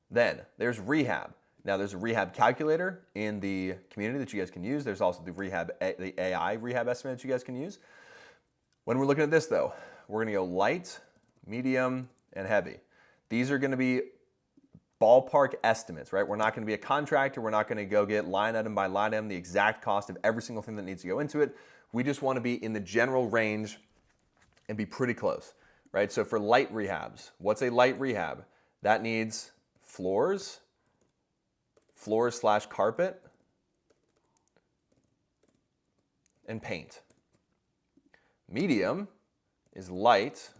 Then there's Rehab. Now there's a Rehab calculator in the community that you guys can use. There's also the AI Rehab estimate that you guys can use. When we're looking at this though, we're gonna go light, medium, and heavy. These are gonna be ballpark estimates, right? We're not gonna be a contractor. We're not gonna go get line item by line item the exact cost of every single thing that needs to go into it. We just wanna be in the general range and be pretty close, right? So for light rehabs, what's a light rehab? That needs floors/carpet, and paint. Medium is light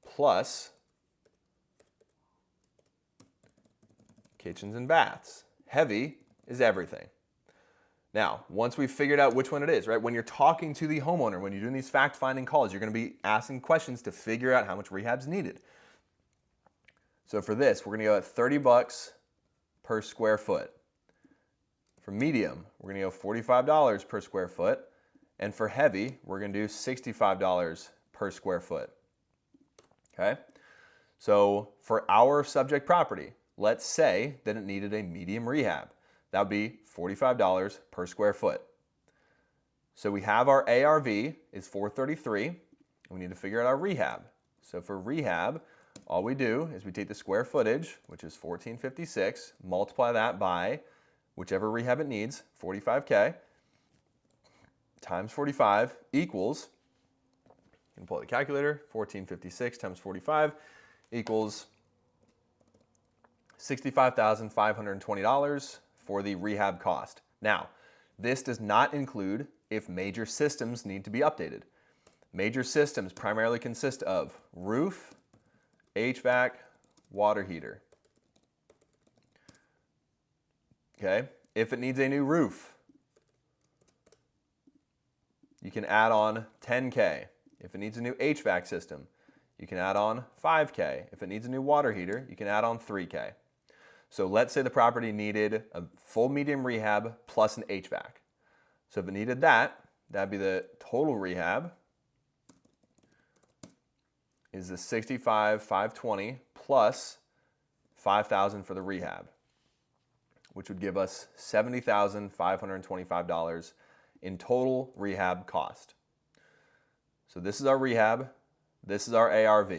plus kitchens and baths. Heavy is everything. Now, once we've figured out which one it is, right? When you're talking to the homeowner, when you're doing these fact-finding calls, you're going to be asking questions to figure out how much rehab's needed. So for this, we're going to go at $30 per square foot. For medium, we're going to go $45 per square foot. And for heavy, we're going to do $65 per square foot. Okay? So for our subject property, let's say that it needed a medium rehab. That would be $45 per square foot. So we have our ARV is $433. We need to figure out our rehab. So for rehab, all we do is we take the square footage, which is 1456, multiply that by whichever rehab it needs, 45K, times 45 equals, you can pull out the calculator, 1456 times 45 equals $65,520 for the rehab cost. Now, this does not include if major systems need to be updated. Major systems primarily consist of roof, HVAC, water heater. Okay, if it needs a new roof, you can add on 10K. If it needs a new HVAC system, you can add on 5K. If it needs a new water heater, you can add on 3K. So let's say the property needed a full medium rehab plus an HVAC. So if it needed that, that'd be the total rehab is the $65,520 plus $5,000 for the rehab, which would give us $70,525 in total rehab cost. So this is our rehab, this is our ARV.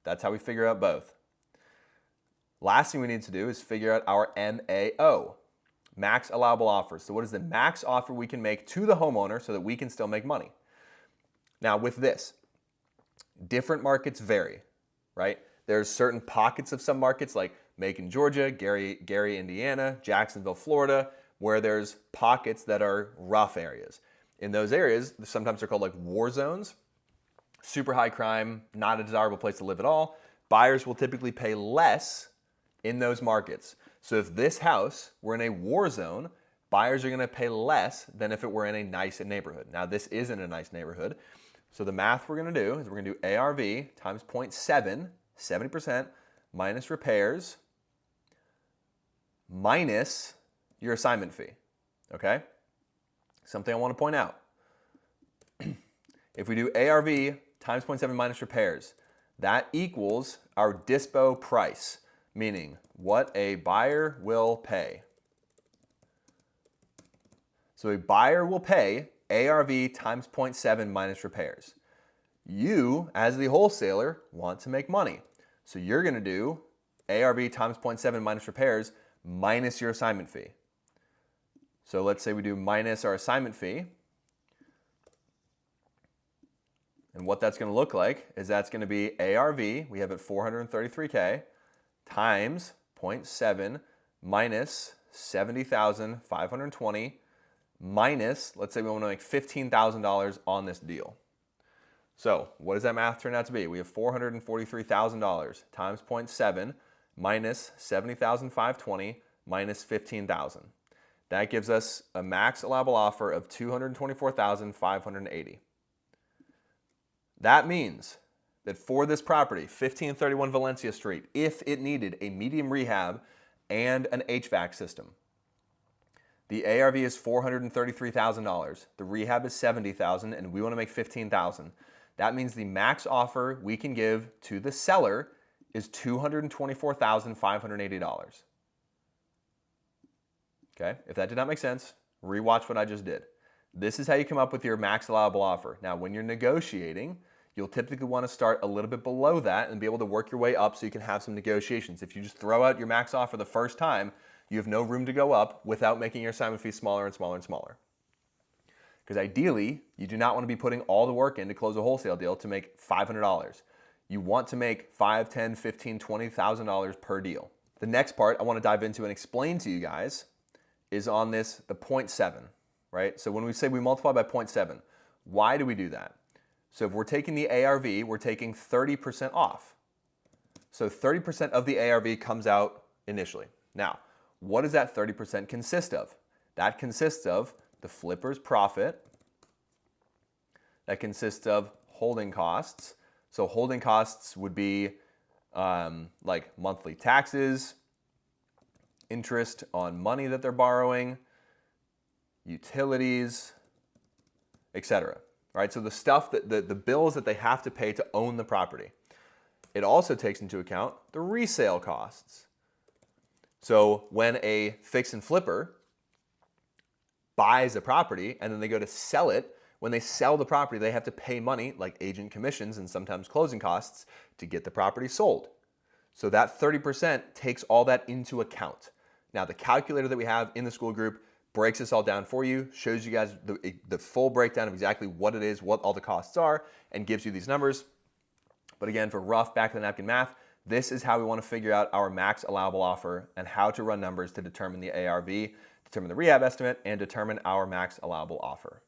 That's how we figure out both. Last thing we need to do is figure out our MAO, max allowable offer. So what is the max offer we can make to the homeowner so that we can still make money? Now with this, different markets vary, right? There's certain pockets of some markets like Macon, Georgia, Gary, Indiana, Jacksonville, Florida, where there's pockets that are rough areas. In those areas, sometimes they're called like war zones, super high crime, not a desirable place to live at all. Buyers will typically pay less in those markets. So if this house were in a war zone, buyers are gonna pay less than if it were in a nice neighborhood. Now this isn't a nice neighborhood. So the math we're gonna do is we're gonna do ARV times 0.7, 70%, minus repairs, minus your assignment fee, okay? Something I wanna point out. If we do ARV times 0.7 minus repairs, that equals our dispo price, meaning what a buyer will pay. So a buyer will pay ARV times 0.7 minus repairs. You, as the wholesaler, want to make money. So you're gonna do ARV times 0.7 minus repairs minus your assignment fee. So let's say we do minus our assignment fee. And what that's gonna look like is that's gonna be ARV, we have it 433K, times 0.7 minus 70,520 minus, let's say we want to make $15,000 on this deal. So what does that math turn out to be? We have $443,000 times 0.7 minus 70,520 minus 15,000. That gives us a max allowable offer of $224,580. That means that for this property, 1531 Valencia Street, if it needed a medium rehab and an HVAC system, the ARV is $433,000, the rehab is $70,000, and we want to make $15,000. That means the max offer we can give to the seller is $224,580. Okay, if that did not make sense, rewatch what I just did. This is how you come up with your max allowable offer. Now, when you're negotiating, you'll typically want to start a little bit below that and be able to work your way up so you can have some negotiations. If you just throw out your max offer the first time, you have no room to go up without making your assignment fee smaller and smaller and smaller. Because ideally, you do not want to be putting all the work in to close a wholesale deal to make $500. You want to make $5, $10, $15, $20,000 per deal. The next part I want to dive into and explain to you guys is on this, the 0.7, right? So when we say we multiply by 0.7, why do we do that? So if we're taking the ARV, we're taking 30% off. So 30% of the ARV comes out initially. Now, what does that 30% consist of? That consists of the flipper's profit. That consists of holding costs. So holding costs would be like monthly taxes, interest on money that they're borrowing, utilities, etc. Right? So the stuff that the bills that they have to pay to own the property. It also takes into account the resale costs. So when a fix and flipper buys a property and then they go to sell it, when they sell the property, they have to pay money like agent commissions and sometimes closing costs to get the property sold. So that 30% takes all that into account. Now the calculator that we have in the school group breaks this all down for you, shows you guys the full breakdown of exactly what it is, what all the costs are, and gives you these numbers. But again, for rough back of the napkin math, this is how we want to figure out our max allowable offer and how to run numbers to determine the ARV, determine the rehab estimate, and determine our max allowable offer.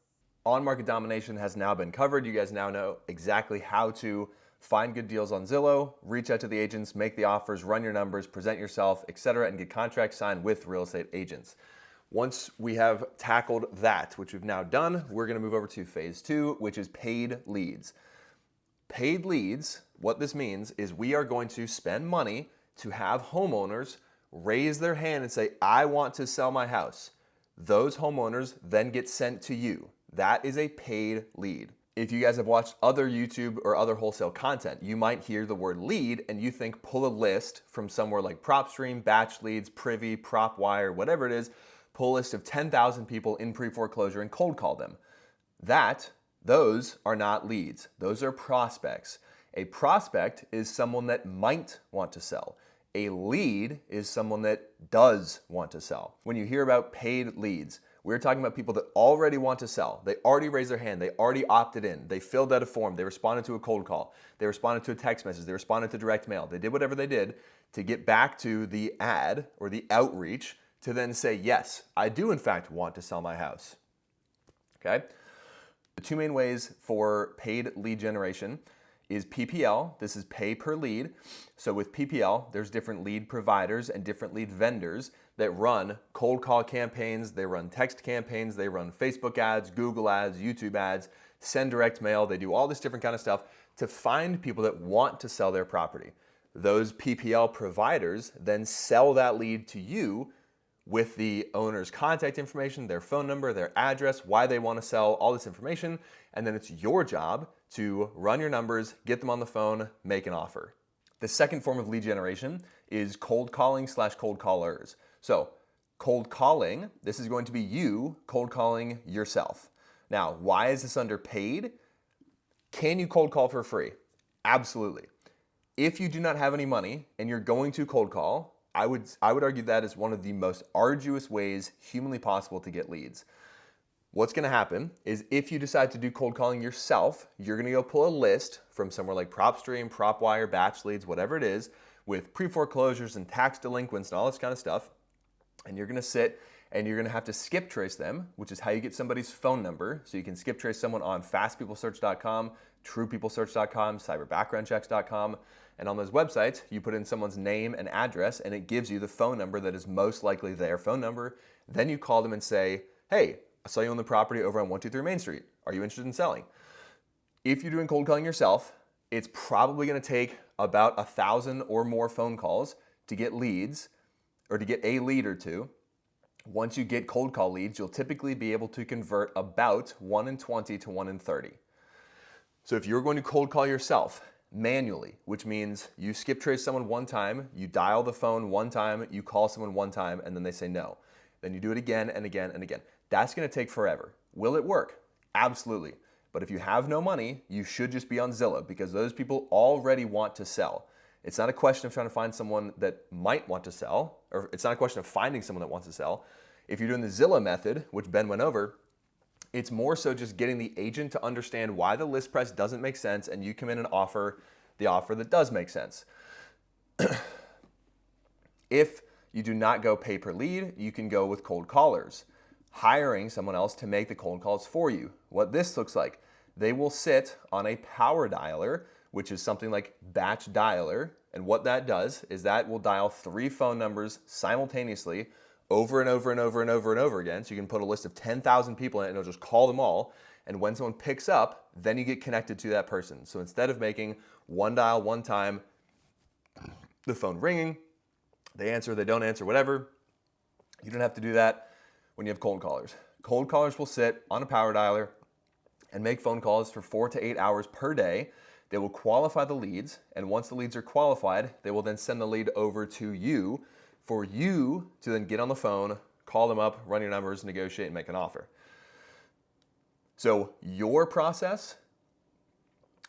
On-market domination has now been covered. You guys now know exactly how to find good deals on Zillow, reach out to the agents, make the offers, run your numbers, present yourself, etc., and get contracts signed with real estate agents. Once we have tackled that, which we've now done, we're going to move over to phase 2, which is paid leads. Paid leads, what this means is we are going to spend money to have homeowners raise their hand and say, I want to sell my house. Those homeowners then get sent to you. That is a paid lead. If you guys have watched other YouTube or other wholesale content, you might hear the word lead and you think pull a list from somewhere like PropStream, Batch Leads, Privy, PropWire, whatever it is, pull a list of 10,000 people in pre-foreclosure and cold call them. Those are not leads. Those are prospects. A prospect is someone that might want to sell. A lead is someone that does want to sell. When you hear about paid leads, we're talking about people that already want to sell. They already raised their hand. They already opted in. They filled out a form. They responded to a cold call. They responded to a text message. They responded to direct mail. They did whatever they did to get back to the ad or the outreach to then say, yes, I do in fact want to sell my house. Okay? The two main ways for paid lead generation is PPL. This is pay per lead. So with PPL, there's different lead providers and different lead vendors that run cold call campaigns, they run text campaigns, they run Facebook ads, Google ads, YouTube ads, send direct mail. They do all this different kind of stuff to find people that want to sell their property. Those PPL providers then sell that lead to you with the owner's contact information, their phone number, their address, why they want to sell, all this information, and then it's your job to run your numbers, get them on the phone, make an offer. The second form of lead generation is cold calling / cold callers. So cold calling, this is going to be you cold calling yourself. Now, why is this under paid? Can you cold call for free? Absolutely. If you do not have any money and you're going to cold call, I would argue that is one of the most arduous ways humanly possible to get leads. What's going to happen is if you decide to do cold calling yourself, you're going to go pull a list from somewhere like PropStream, PropWire, Batch Leads, whatever it is, with pre-foreclosures and tax delinquents and all this kind of stuff. And you're going to sit and you're going to have to skip trace them, which is how you get somebody's phone number. So you can skip trace someone on fastpeoplesearch.com, truepeoplesearch.com, cyberbackgroundchecks.com. And on those websites, you put in someone's name and address, and it gives you the phone number that is most likely their phone number. Then you call them and say, hey, I saw you on the property over on 123 Main Street. Are you interested in selling? If you're doing cold calling yourself, it's probably going to take about 1,000 or more phone calls to get leads, or to get a lead or two. Once you get cold call leads, you'll typically be able to convert about 1 in 20 to 1 in 30. So if you're going to cold call yourself manually, which means you skip trace someone one time, you dial the phone one time, you call someone one time, and then they say no. Then you do it again and again and again. That's going to take forever. Will it work? Absolutely. But if you have no money, you should just be on Zillow because those people already want to sell. It's not a question of trying to find someone that might want to sell, or it's not a question of finding someone that wants to sell. If you're doing the Zillow method, which Ben went over, it's more so just getting the agent to understand why the list price doesn't make sense and you come in and offer the offer that does make sense. If you do not go pay per lead, you can go with cold callers. hiring someone else to make the cold calls for you. What this looks like, they will sit on a power dialer, which is something like batch dialer. And what that does is that will dial 3 phone numbers simultaneously over and over and over and over and over again. So you can put a list of 10,000 people in it and it'll just call them all. And when someone picks up, then you get connected to that person. So instead of making one dial one time, the phone ringing, they answer, they don't answer, whatever, you don't have to do that when you have cold callers. Cold callers will sit on a power dialer and make phone calls for 4 to 8 hours per day. They will qualify the leads, and once the leads are qualified, they will then send the lead over to you for you to then get on the phone, call them up, run your numbers, negotiate, and make an offer. So your process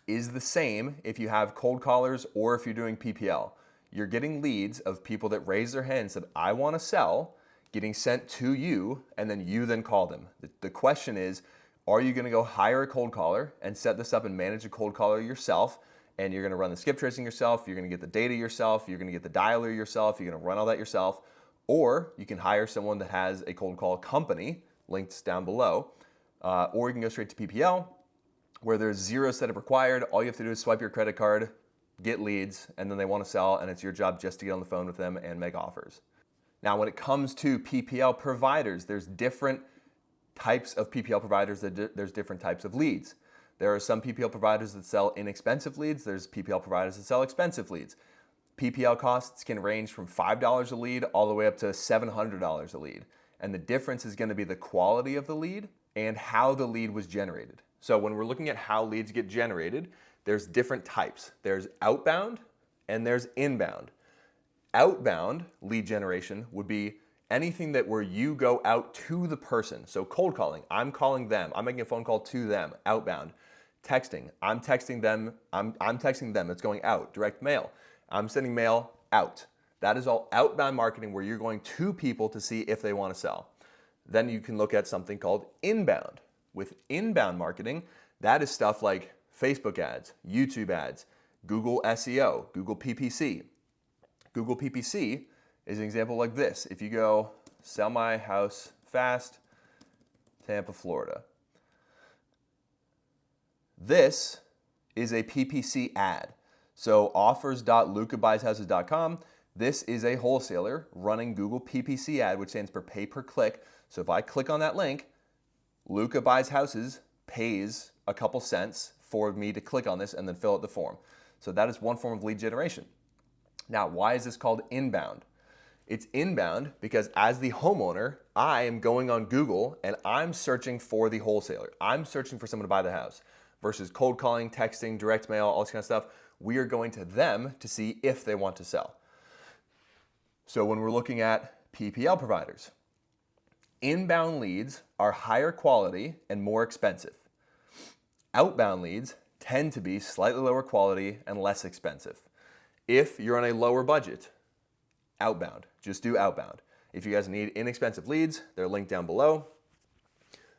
is the same if you have cold callers or if you're doing PPL. You're getting leads of people that raise their hand and said, I want to sell, getting sent to you, and then you then call them. The question is, are you going to go hire a cold caller and set this up and manage a cold caller yourself? And you're going to run the skip tracing yourself. You're going to get the data yourself. You're going to get the dialer yourself. You're going to run all that yourself. Or you can hire someone that has a cold call company, links down below. Or you can go straight to PPL, where there's 0 setup required. All you have to do is swipe your credit card, get leads, and then they want to sell, and it's your job just to get on the phone with them and make offers. Now, when it comes to PPL providers, there's different types of PPL providers, there's different types of leads. There are some PPL providers that sell inexpensive leads. There's PPL providers that sell expensive leads. PPL costs can range from $5 a lead all the way up to $700 a lead. And the difference is going to be the quality of the lead and how the lead was generated. So when we're looking at how leads get generated, there's different types. There's outbound and there's inbound. Outbound lead generation would be anything that where you go out to the person. So cold calling, I'm calling them. I'm making a phone call to them, outbound. Texting, I'm texting them. I'm texting them. It's going out. Direct mail, I'm sending mail out. That is all outbound marketing where you're going to people to see if they want to sell. Then you can look at something called inbound. With inbound marketing, that is stuff like Facebook ads, YouTube ads, Google SEO, Google PPC. Google PPC is an example like this. If you go sell my house fast, Tampa, Florida. This is a PPC ad. So offers.lucabuysHouses.com. This is a wholesaler running Google PPC ad, which stands for pay per click. So if I click on that link, Luca Buys Houses pays a couple cents for me to click on this and then fill out the form. So that is one form of lead generation. Now, why is this called inbound? It's inbound because as the homeowner, I am going on Google and I'm searching for the wholesaler. I'm searching for someone to buy the house versus cold calling, texting, direct mail, all this kind of stuff. We are going to them to see if they want to sell. So when we're looking at PPL providers, inbound leads are higher quality and more expensive. Outbound leads tend to be slightly lower quality and less expensive. If you're on a lower budget, outbound, just do outbound. If you guys need inexpensive leads, they're linked down below.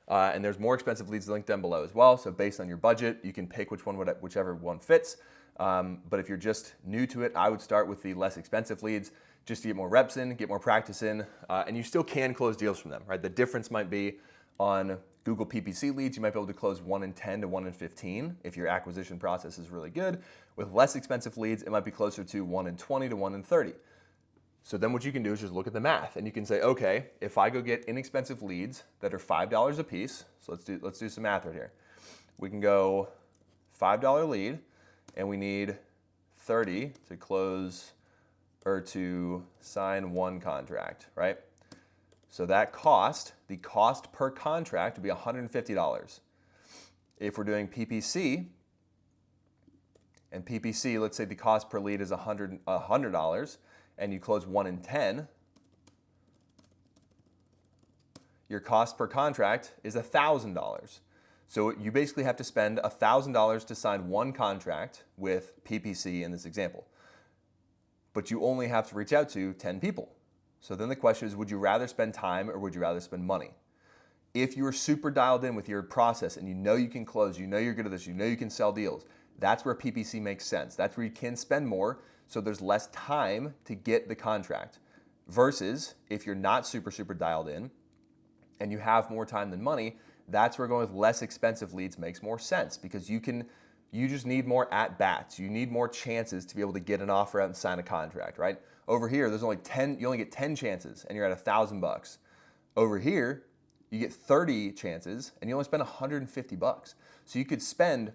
And there's more expensive leads linked down below as well. So based on your budget, you can pick whichever one fits. But if you're just new to it, I would start with the less expensive leads just to get more reps in, get more practice in, and you still can close deals from them, right? The difference might be on Google PPC leads, you might be able to close 1 in 10 to 1 in 15 if your acquisition process is really good. With less expensive leads, it might be closer to 1 in 20 to 1 in 30. So then what you can do is just look at the math and you can say, okay, if I go get inexpensive leads that are $5 a piece, so let's do some math right here. We can go $5 lead and we need 30 to close or to sign 1 contract, right? So that cost, the cost per contract would be $150. If we're doing PPC, and PPC, let's say the cost per lead is $100, and you close 1 in 10, your cost per contract is $1,000. So you basically have to spend $1,000 to sign 1 contract with PPC in this example. But you only have to reach out to 10 people. So then the question is, would you rather spend time or would you rather spend money? If you're super dialed in with your process and you know you can close, you know you're good at this, you know you can sell deals, that's where PPC makes sense. That's where you can spend more, so there's less time to get the contract. Versus if you're not super dialed in and you have more time than money, that's where going with less expensive leads makes more sense, because you just need more at-bats. You need more chances to be able to get an offer out and sign a contract, right? Over here, there's only 10, you only get 10 chances and you're at $1,000. Over here, you get 30 chances and you only spend $150. So you could spend,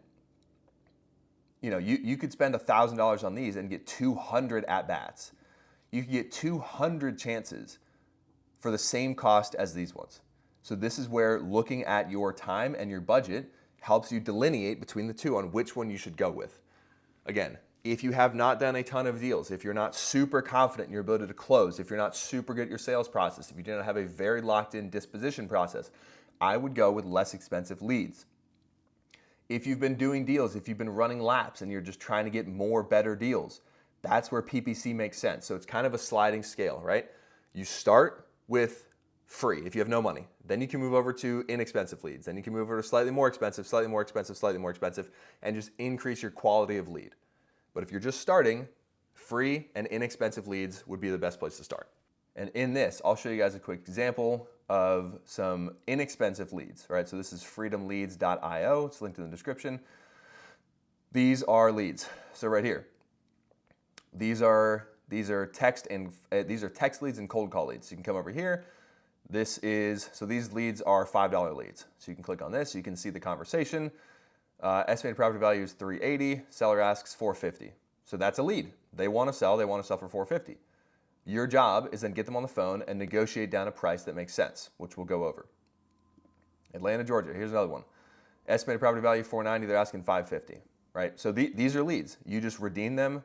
you could spend $1,000 on these and get 200 at-bats. You could get 200 chances for the same cost as these ones. So this is where looking at your time and your budget helps you delineate between the two on which one you should go with. Again, if you have not done a ton of deals, if you're not super confident in your ability to close, if you're not super good at your sales process, if you do not have a very locked in disposition process, I would go with less expensive leads. If you've been doing deals, if you've been running laps and you're just trying to get more better deals, that's where PPC makes sense. So it's kind of a sliding scale, right? You start with free if you have no money. Then you can move over to inexpensive leads. Then you can move over to slightly more expensive, slightly more expensive, slightly more expensive, and just increase your quality of lead. But if you're just starting, free and inexpensive leads would be the best place to start. And in this, I'll show you guys a quick example of some inexpensive leads, right? So this is freedomleads.io. It's linked in the description. These are leads. So right here, these are text leads and cold call leads. So you can come over here. So these leads are $5 leads. So you can click on this, you can see the conversation. Estimated property value is $380, seller asks $450. So that's a lead. They want to sell for $450. Your job is then get them on the phone and negotiate down a price that makes sense, which we'll go over. Atlanta, Georgia, here's another one. Estimated property value $490, they're asking $550, right? So these are leads. You just redeem them,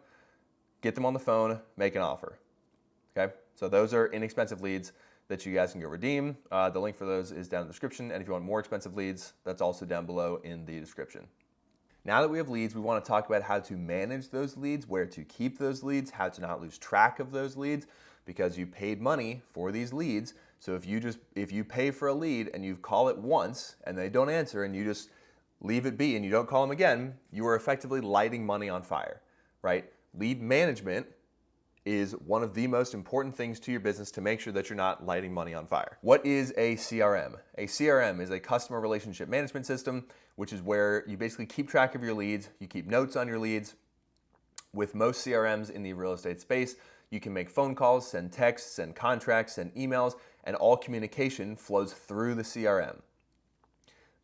get them on the phone, make an offer, okay? So those are inexpensive leads that you guys can go redeem. The link for those is down in the description. And if you want more expensive leads, that's also down below in the description. Now that we have leads, we want to talk about how to manage those leads, where to keep those leads, how to not lose track of those leads, because you paid money for these leads. So if you pay for a lead and you call it once and they don't answer and you just leave it be and you don't call them again, you are effectively lighting money on fire, right? Lead management is one of the most important things to your business to make sure that you're not lighting money on fire. What is a CRM? A CRM is a customer relationship management system, which is where you basically keep track of your leads, you keep notes on your leads. With most CRMs in the real estate space, you can make phone calls, send texts, send contracts, send emails, and all communication flows through the CRM.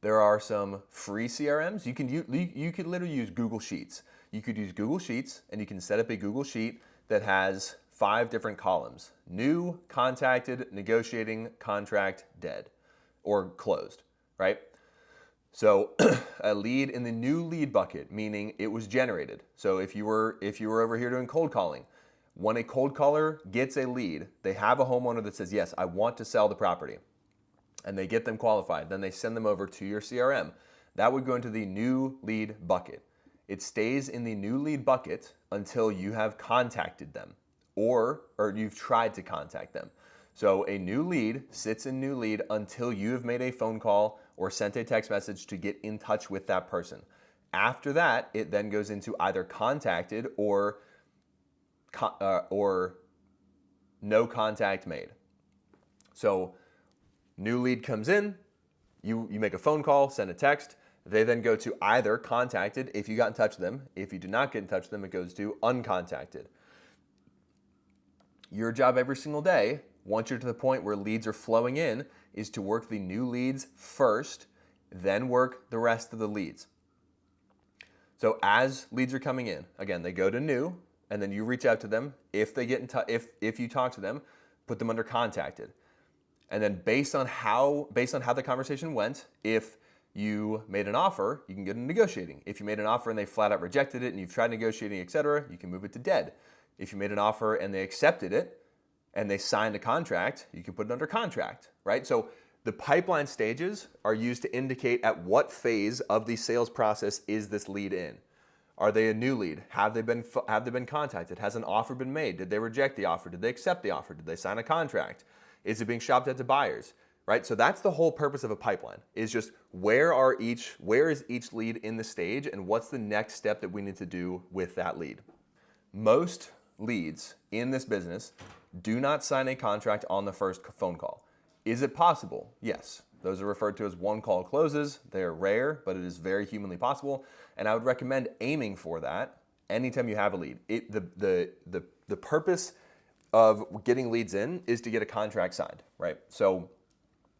There are some free CRMs. You could literally use Google Sheets. You could use Google Sheets and you can set up a Google Sheet that has 5 different columns: new, contacted, negotiating, contract, dead, or closed, right? So a lead in the new lead bucket, meaning it was generated. So if you were over here doing cold calling, when a cold caller gets a lead, they have a homeowner that says, yes, I want to sell the property, and they get them qualified. Then they send them over to your CRM. That would go into the new lead bucket. It stays in the new lead bucket until you have contacted them or you've tried to contact them. So a new lead sits in new lead until you have made a phone call or sent a text message to get in touch with that person. After that, it then goes into either contacted or no contact made. So new lead comes in, you make a phone call, send a text. They then go to either contacted if you got in touch with them. If you did not get in touch with them, it goes to uncontacted. Your job every single day, once you're to the point where leads are flowing in, is to work the new leads first, then work the rest of the leads. So as leads are coming in, again, they go to new, and then you reach out to them. If they get in touch, if you talk to them, put them under contacted. And then based on how the conversation went, if you made an offer, you can get into negotiating. If you made an offer and they flat out rejected it and you've tried negotiating, etc., you can move it to dead. If you made an offer and they accepted it and they signed a contract, you can put it under contract, right? So the pipeline stages are used to indicate at what phase of the sales process is this lead in. Are they a new lead? Have they been contacted? Has an offer been made? Did they reject the offer? Did they accept the offer? Did they sign a contract? Is it being shopped at to buyers? Right? So that's the whole purpose of a pipeline, is just where is each lead in the stage and what's the next step that we need to do with that lead. Most leads in this business do not sign a contract on the first phone call. Is it possible? Yes. Those are referred to as one-call closes. They're rare, but it is very humanly possible. And I would recommend aiming for that anytime you have a lead. The purpose of getting leads in is to get a contract signed, right? So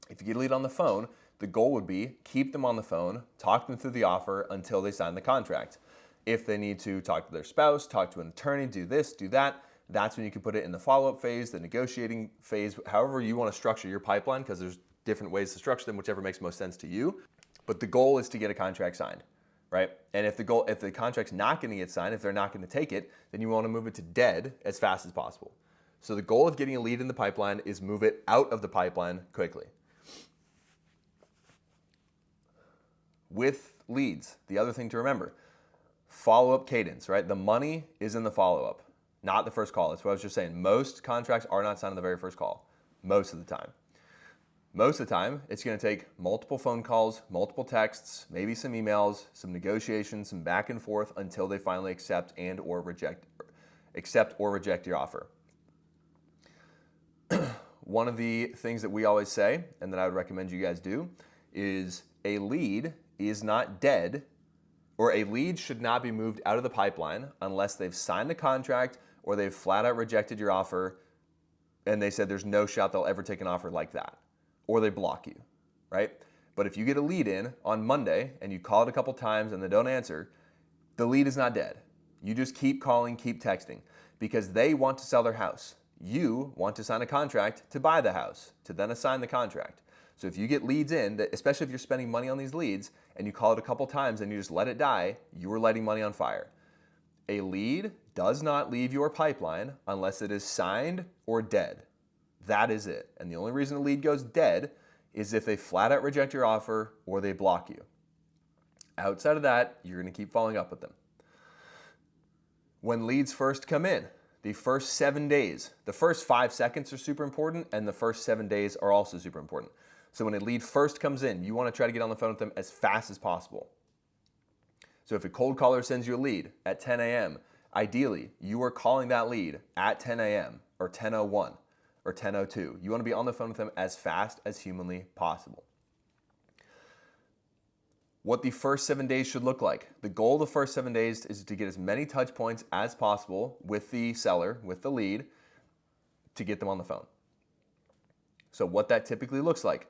if you get a lead on the phone, the goal would be keep them on the phone, talk them through the offer until they sign the contract. If they need to talk to their spouse, talk to an attorney, do this, do that, that's when you can put it in the follow-up phase, the negotiating phase, however you want to structure your pipeline, because there's different ways to structure them, whichever makes most sense to you. But the goal is to get a contract signed, right? And if the contract's not going to get signed, if they're not going to take it, then you want to move it to dead as fast as possible. So the goal of getting a lead in the pipeline is move it out of the pipeline quickly. With leads, the other thing to remember, follow-up cadence, right? The money is in the follow-up, not the first call. That's what I was just saying. Most contracts are not signed on the very first call, most of the time. Most of the time, it's going to take multiple phone calls, multiple texts, maybe some emails, some negotiations, some back and forth until they finally accept or reject your offer. One of the things that we always say, and that I would recommend you guys do, is a lead is not dead, or a lead should not be moved out of the pipeline unless they've signed the contract or they've flat out rejected your offer and they said there's no shot they'll ever take an offer like that, or they block you, right? But if you get a lead in on Monday and you call it a couple times and they don't answer, the lead is not dead. You just keep calling, keep texting, because they want to sell their house. You want to sign a contract to buy the house, to then assign the contract. So if you get leads in, especially if you're spending money on these leads and you call it a couple times and you just let it die, you are lighting money on fire. A lead does not leave your pipeline unless it is signed or dead. That is it. And the only reason a lead goes dead is if they flat out reject your offer or they block you. Outside of that, you're going to keep following up with them. When leads first come in, the first 7 days, the first 5 seconds are super important, and the first 7 days are also super important. So when a lead first comes in, you want to try to get on the phone with them as fast as possible. So if a cold caller sends you a lead at 10 a.m., ideally, you are calling that lead at 10 a.m. or 10:01 or 10:02. You want to be on the phone with them as fast as humanly possible. What the first 7 days should look like. The goal of the first 7 days is to get as many touch points as possible with the seller, with the lead, to get them on the phone. So what that typically looks like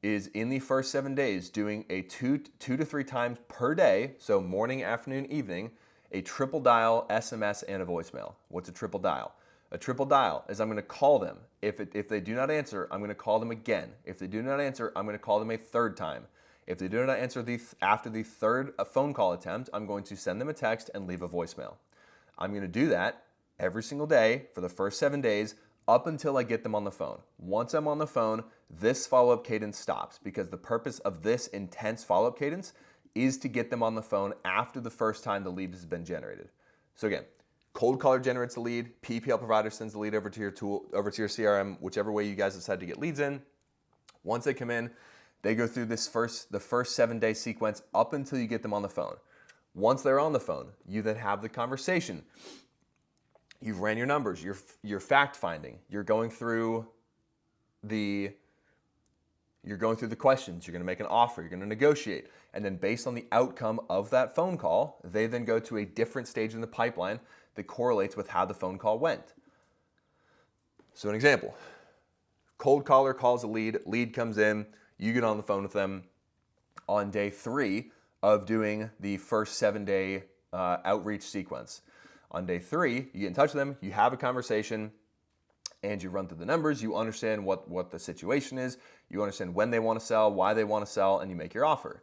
is in the first 7 days doing a two to three times per day, so morning, afternoon, evening, a triple dial SMS and a voicemail. What's a triple dial? A triple dial is I'm going to call them. If they do not answer, I'm going to call them again. If they do not answer, I'm going to call them a third time. If they do not answer after the third phone call attempt, I'm going to send them a text and leave a voicemail. I'm going to do that every single day for the first 7 days up until I get them on the phone. Once I'm on the phone, this follow-up cadence stops, because the purpose of this intense follow-up cadence is to get them on the phone after the first time the lead has been generated. So again, cold caller generates the lead, PPL provider sends the lead over to your tool, over to your CRM, whichever way you guys decide to get leads in. Once they come in, they go through the first 7 day sequence up until you get them on the phone. Once they're on the phone, you then have the conversation. You've ran your numbers, you're fact finding, you're going through the questions, you're going to make an offer, you're going to negotiate, and then based on the outcome of that phone call, they then go to a different stage in the pipeline that correlates with how the phone call went. So an example, cold caller calls a lead comes in, you get on the phone with them on day 3 of doing the first 7 day outreach sequence. On day 3, you get in touch with them, you have a conversation, and you run through the numbers, you understand what the situation is, you understand when they want to sell, why they want to sell, and you make your offer.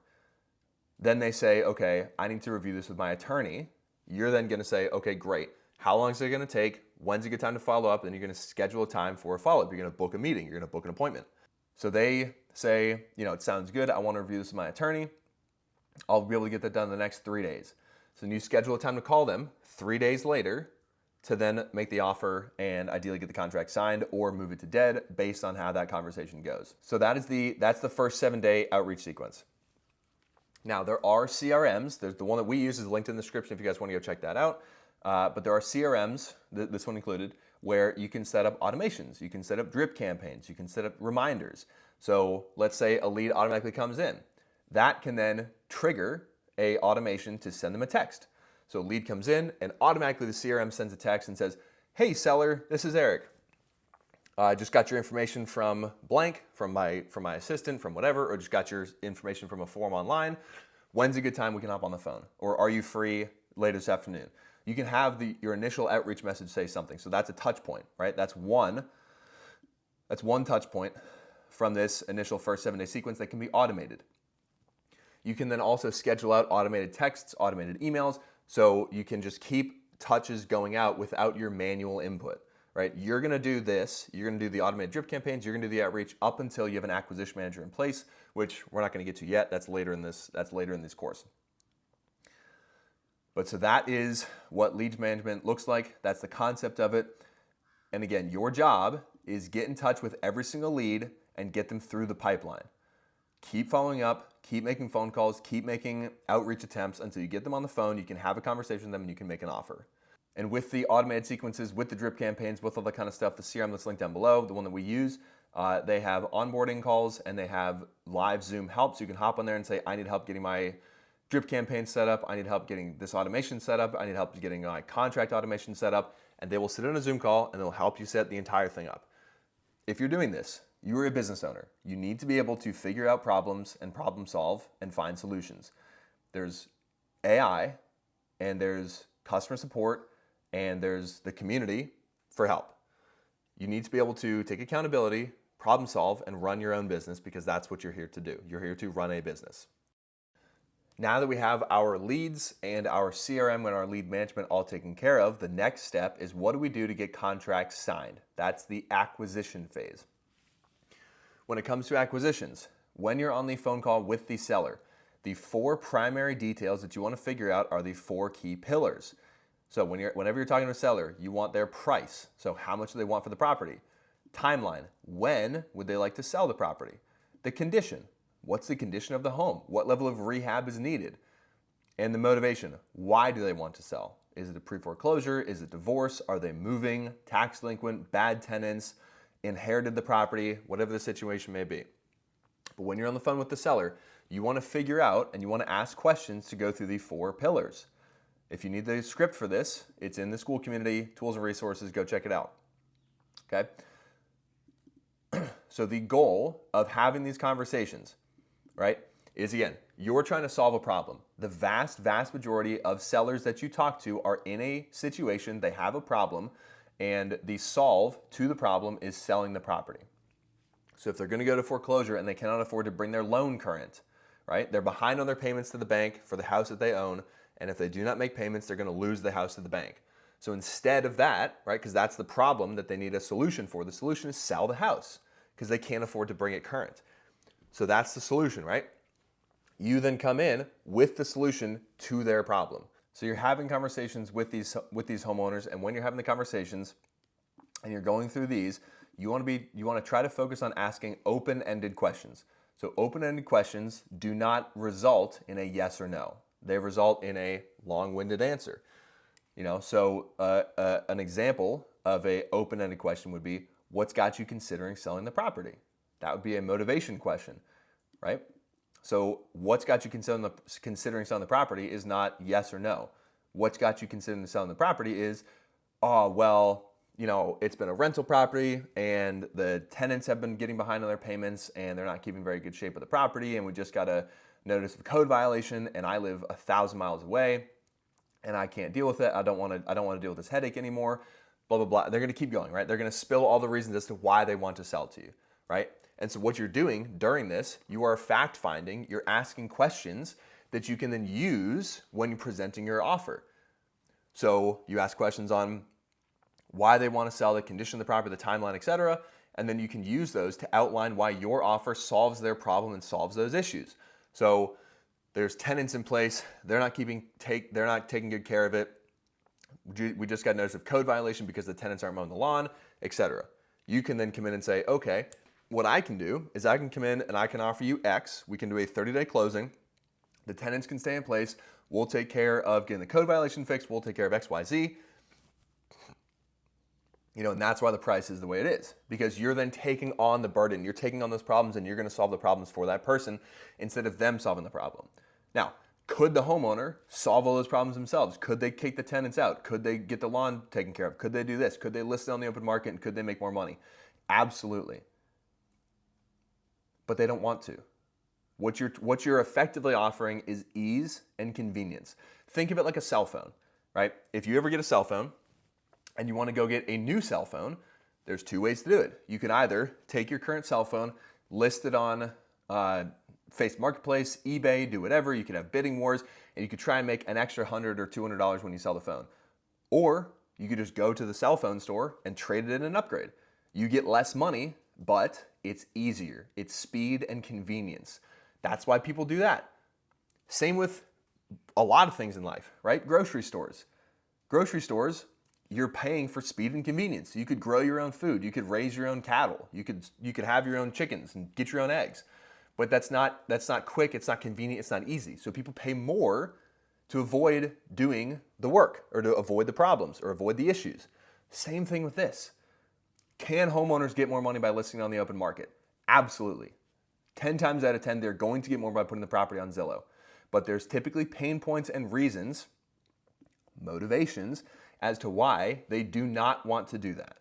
Then they say, okay, I need to review this with my attorney. You're then going to say, okay, great. How long is it going to take? When's a good time to follow up? Then you're going to schedule a time for a follow-up. You're going to book a meeting. You're going to book an appointment. So they say, it sounds good. I want to review this with my attorney. I'll be able to get that done in the next 3 days. So then you schedule a time to call them 3 days later to then make the offer and ideally get the contract signed or move it to dead based on how that conversation goes. So that's the first 7 day outreach sequence. Now there are CRMs. There's the one that we use is linked in the description if you guys want to go check that out. But there are CRMs, this one included, where you can set up automations, you can set up drip campaigns, you can set up reminders. So let's say a lead automatically comes in. That can then trigger a automation to send them a text. So a lead comes in and automatically the CRM sends a text and says, hey seller, this is Eric. I just got your information from blank, from my assistant, from whatever, or just got your information from a form online. When's a good time we can hop on the phone? Or are you free later this afternoon? You can have your initial outreach message say something. So that's a touch point, right? That's one touch point from this initial first 7-day sequence that can be automated. You can then also schedule out automated texts, automated emails, so you can just keep touches going out without your manual input, right? You're gonna do this, you're gonna do the automated drip campaigns, you're gonna do the outreach up until you have an acquisition manager in place, which we're not gonna get to yet. That's later in this course. But so that is what lead management looks like. That's the concept of it. And again, your job is get in touch with every single lead and get them through the pipeline. Keep following up, keep making phone calls, keep making outreach attempts until you get them on the phone, you can have a conversation with them and you can make an offer. And with the automated sequences, with the drip campaigns, with all that kind of stuff, the CRM that's linked down below, the one that we use, they have onboarding calls and they have live Zoom help. So you can hop on there and say, I need help getting my drip campaign set up, I need help getting this automation set up, I need help getting my contract automation set up, and they will sit in a Zoom call and they'll help you set the entire thing up. If you're doing this, you are a business owner. You need to be able to figure out problems and problem solve and find solutions. There's AI and there's customer support and there's the community for help. You need to be able to take accountability, problem solve, and run your own business because that's what you're here to do. You're here to run a business. Now that we have our leads and our CRM and our lead management all taken care of, the next step is what do we do to get contracts signed? That's the acquisition phase. When it comes to acquisitions, when you're on the phone call with the seller, the 4 primary details that you want to figure out are the 4 key pillars. So whenever you're talking to a seller, you want their price. So how much do they want for the property? Timeline, when would they like to sell the property? The condition, what's the condition of the home? What level of rehab is needed? And the motivation, why do they want to sell? Is it a pre-foreclosure? Is it divorce? Are they moving? Tax delinquent? Bad tenants? Inherited the property? Whatever the situation may be. But when you're on the phone with the seller, you want to figure out and you want to ask questions to go through the 4 pillars. If you need the script for this, it's in the school community, tools and resources, go check it out. Okay? So the goal of having these conversations, right, is again, you're trying to solve a problem. The vast majority of sellers that you talk to are in a situation, they have a problem, and the solve to the problem is selling the property. So if they're going to go to foreclosure and they cannot afford to bring their loan current, right, they're behind on their payments to the bank for the house that they own, and if they do not make payments, they're going to lose the house to the bank. So instead of that, right, because that's the problem that they need a solution for, the solution is sell the house because they can't afford to bring it current. So that's the solution, right? You then come in with the solution to their problem. So you're having conversations with these homeowners, and when you're having the conversations and you're going through these, you want to try to focus on asking open-ended questions. So open-ended questions do not result in a yes or no. They result in a long-winded answer. So an example of a open-ended question would be, what's got you considering selling the property? That would be a motivation question, right? So what's got you considering selling the property is not yes or no. What's got you considering selling the property is, it's been a rental property and the tenants have been getting behind on their payments and they're not keeping very good shape of the property, and we just got a notice of code violation and I live 1,000 miles away and I can't deal with it. I don't want to deal with this headache anymore. Blah, blah, blah. They're going to keep going, right? They're going to spill all the reasons as to why they want to sell to you, right? And so what you're doing during this, you are fact finding, you're asking questions that you can then use when you're presenting your offer. So you ask questions on why they want to sell, the condition of the property, the timeline, etc. And then you can use those to outline why your offer solves their problem and solves those issues. So there's tenants in place, they're not taking good care of it. We just got notice of code violation because the tenants aren't mowing the lawn, etc. You can then come in and say, okay, what I can do is I can come in and I can offer you X. We can do a 30-day closing. The tenants can stay in place. We'll take care of getting the code violation fixed. We'll take care of X, Y, Z. And that's why the price is the way it is, because you're then taking on the burden. You're taking on those problems and you're going to solve the problems for that person instead of them solving the problem. Now, could the homeowner solve all those problems themselves? Could they kick the tenants out? Could they get the lawn taken care of? Could they do this? Could they list it on the open market and could they make more money? Absolutely. But they don't want to. What you're effectively offering is ease and convenience. Think of it like a cell phone, right? If you ever get a cell phone and you want to go get a new cell phone, there's two ways to do it. You can either take your current cell phone, list it on Facebook Marketplace, eBay, do whatever. You could have bidding wars, and you could try and make an extra $100 or $200 when you sell the phone. Or you could just go to the cell phone store and trade it in an upgrade. You get less money, but it's easier. It's speed and convenience. That's why people do that. Same with a lot of things in life, right? Grocery stores. Grocery stores, you're paying for speed and convenience. You could grow your own food. You could raise your own cattle. You could have your own chickens and get your own eggs. But that's not quick, it's not convenient, it's not easy. So people pay more to avoid doing the work or to avoid the problems or avoid the issues. Same thing with this. Can homeowners get more money by listing on the open market? Absolutely. 10 times out of 10, they're going to get more by putting the property on Zillow. But there's typically pain points and reasons, motivations, as to why they do not want to do that.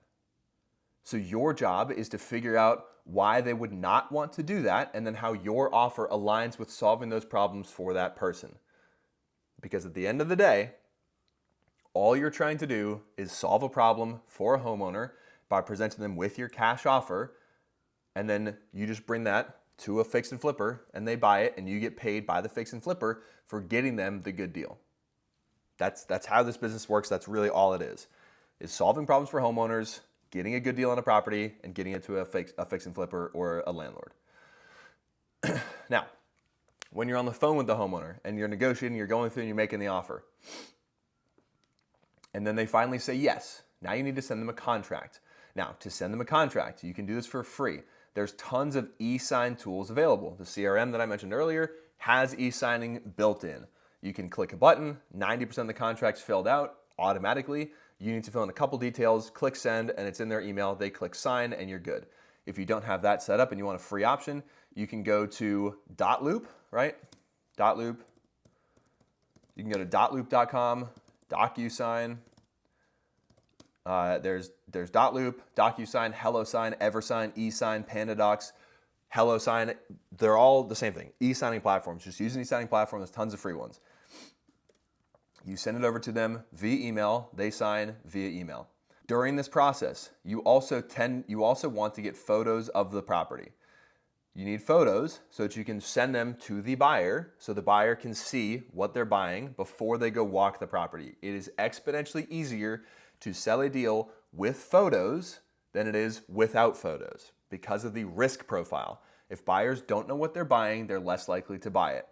So your job is to figure out why they would not want to do that and then how your offer aligns with solving those problems for that person. Because at the end of the day, all you're trying to do is solve a problem for a homeowner by presenting them with your cash offer, and then you just bring that to a fix and flipper and they buy it and you get paid by the fix and flipper for getting them the good deal. That's how this business works. That's really all it is solving problems for homeowners, getting a good deal on a property, and getting it to a fix and flipper or a landlord. Now, when you're on the phone with the homeowner and you're negotiating, you're going through and you're making the offer, and then they finally say yes, now you need to send them a contract. Now, to send them a contract, you can do this for free. There's tons of e-sign tools available. The CRM that I mentioned earlier has e-signing built in. You can click a button, 90% of the contract's filled out automatically. You need to fill in a couple details, click send, and it's in their email. They click sign, and you're good. If you don't have that set up and you want a free option, you can go to .loop, right? .loop. You can go to .loop.com, DocuSign. There's .loop, DocuSign, HelloSign, EverSign, eSign, PandaDocs, HelloSign. They're all the same thing. E-signing platforms. Just use an e-signing platform. There's tons of free ones. You send it over to them via email. They sign via email. During this process, you also want to get photos of the property. You need photos so that you can send them to the buyer so the buyer can see what they're buying before they go walk the property. It is exponentially easier to sell a deal with photos than it is without photos because of the risk profile. If buyers don't know what they're buying, they're less likely to buy it.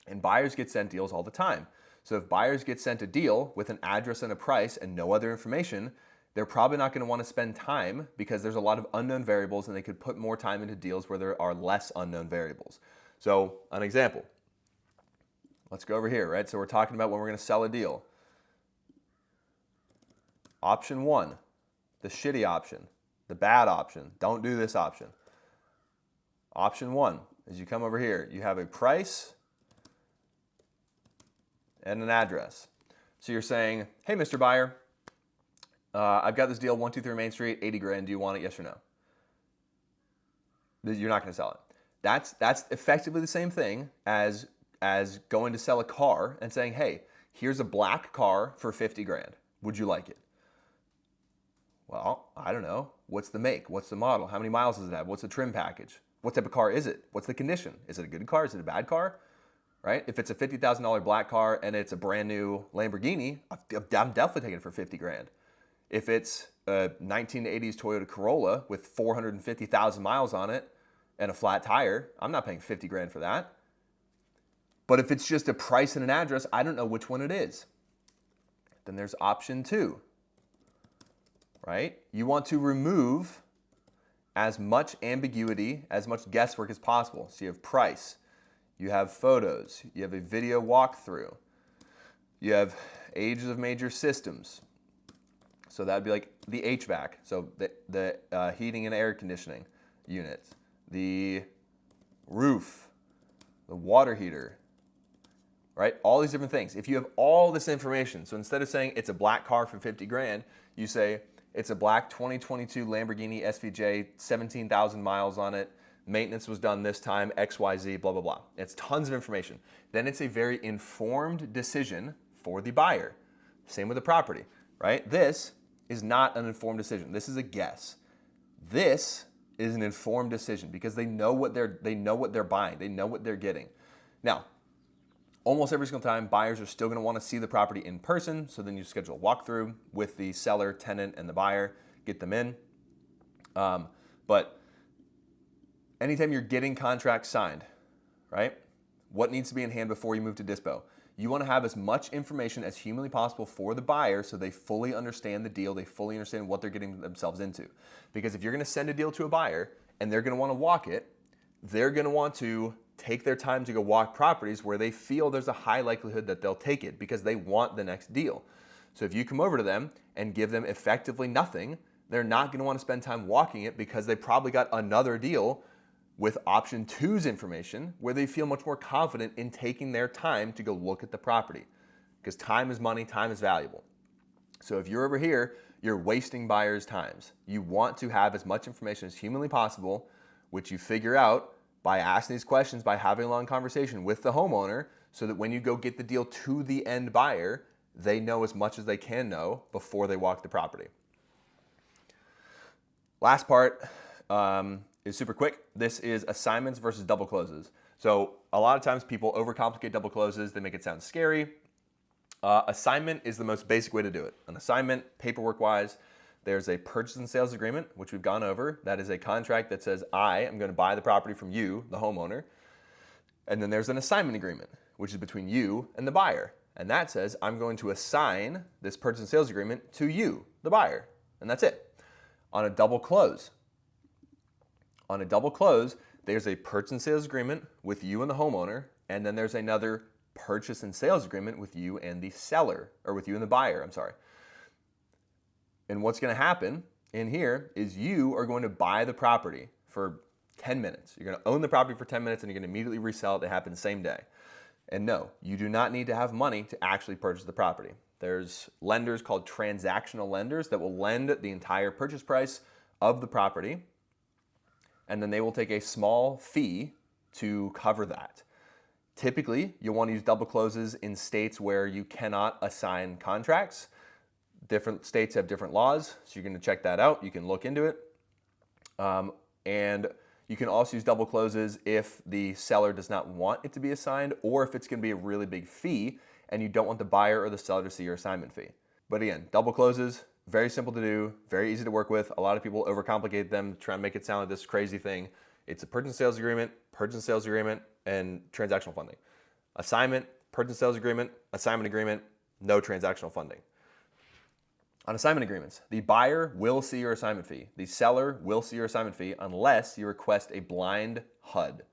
And buyers get sent deals all the time. So if buyers get sent a deal with an address and a price and no other information, they're probably not going to want to spend time because there's a lot of unknown variables and they could put more time into deals where there are less unknown variables. So an example, let's go over here, right? So we're talking about when we're going to sell a deal. Option 1, the shitty option, the bad option. Don't do this option. Option 1 is you come over here. You have a price and an address. So you're saying, hey, Mr. Buyer, I've got this deal, 123 Main Street, 80 grand. Do you want it? Yes or no? You're not going to sell it. That's effectively the same thing as going to sell a car and saying, hey, here's a black car for 50 grand. Would you like it? Well, I don't know. What's the make? What's the model? How many miles does it have? What's the trim package? What type of car is it? What's the condition? Is it a good car? Is it a bad car? Right? If it's a $50,000 black car and it's a brand new Lamborghini, I'm definitely taking it for 50 grand. If it's a 1980s Toyota Corolla with 450,000 miles on it and a flat tire, I'm not paying 50 grand for that. But if it's just a price and an address, I don't know which one it is. Then there's option 2, right? You want to remove as much ambiguity, as much guesswork as possible. So you have price, you have photos, you have a video walkthrough, you have ages of major systems. So that'd be like the HVAC, so the heating and air conditioning unit, the roof, the water heater, right? All these different things. If you have all this information, so instead of saying it's a black car for 50 grand, you say it's a black 2022 Lamborghini SVJ, 17,000 miles on it, maintenance was done this time, XYZ, blah, blah, blah. It's tons of information. Then it's a very informed decision for the buyer. Same with the property, right? This is not an informed decision. This is a guess. This is an informed decision because they know what they're buying. They know what they're getting. Now, almost every single time, buyers are still going to want to see the property in person. So then you schedule a walkthrough with the seller, tenant, and the buyer, get them in. But anytime you're getting contracts signed, right? What needs to be in hand before you move to dispo? You want to have as much information as humanly possible for the buyer so they fully understand the deal, they fully understand what they're getting themselves into. Because if you're going to send a deal to a buyer and they're going to want to walk it, they're going to want to take their time to go walk properties where they feel there's a high likelihood that they'll take it because they want the next deal. So if you come over to them and give them effectively nothing, they're not going to want to spend time walking it because they probably got another deal with option two's information where they feel much more confident in taking their time to go look at the property because time is money, time is valuable. So if you're over here, you're wasting buyers' times. You want to have as much information as humanly possible, which you figure out by asking these questions, by having a long conversation with the homeowner so that when you go get the deal to the end buyer, they know as much as they can know before they walk the property. Last part, is super quick. This is assignments versus double closes. So a lot of times people overcomplicate double closes. They make it sound scary. Assignment is the most basic way to do it. An assignment, paperwork-wise, there's a purchase and sales agreement, which we've gone over. That is a contract that says I am going to buy the property from you, the homeowner. And then there's an assignment agreement, which is between you and the buyer. And that says I'm going to assign this purchase and sales agreement to you, the buyer. And that's it. On a double close, there's a purchase and sales agreement with you and the homeowner, and then there's another purchase and sales agreement with you and the seller, or with you and the buyer, I'm sorry. And what's going to happen in here is you are going to buy the property for 10 minutes. You're going to own the property for 10 minutes and you're going to immediately resell it. It happens the same day. And no, you do not need to have money to actually purchase the property. There's lenders called transactional lenders that will lend the entire purchase price of the property, and then they will take a small fee to cover that. Typically, you'll want to use double closes in states where you cannot assign contracts. Different states have different laws, so you're going to check that out. You can look into it. And you can also use double closes if the seller does not want it to be assigned or if it's going to be a really big fee and you don't want the buyer or the seller to see your assignment fee. But again, double closes, very simple to do, very easy to work with. A lot of people overcomplicate them, try and make it sound like this crazy thing. It's a purchase and sales agreement, and transactional funding. Assignment, purchase and sales agreement, assignment agreement, no transactional funding. On assignment agreements, the buyer will see your assignment fee. The seller will see your assignment fee unless you request a blind HUD.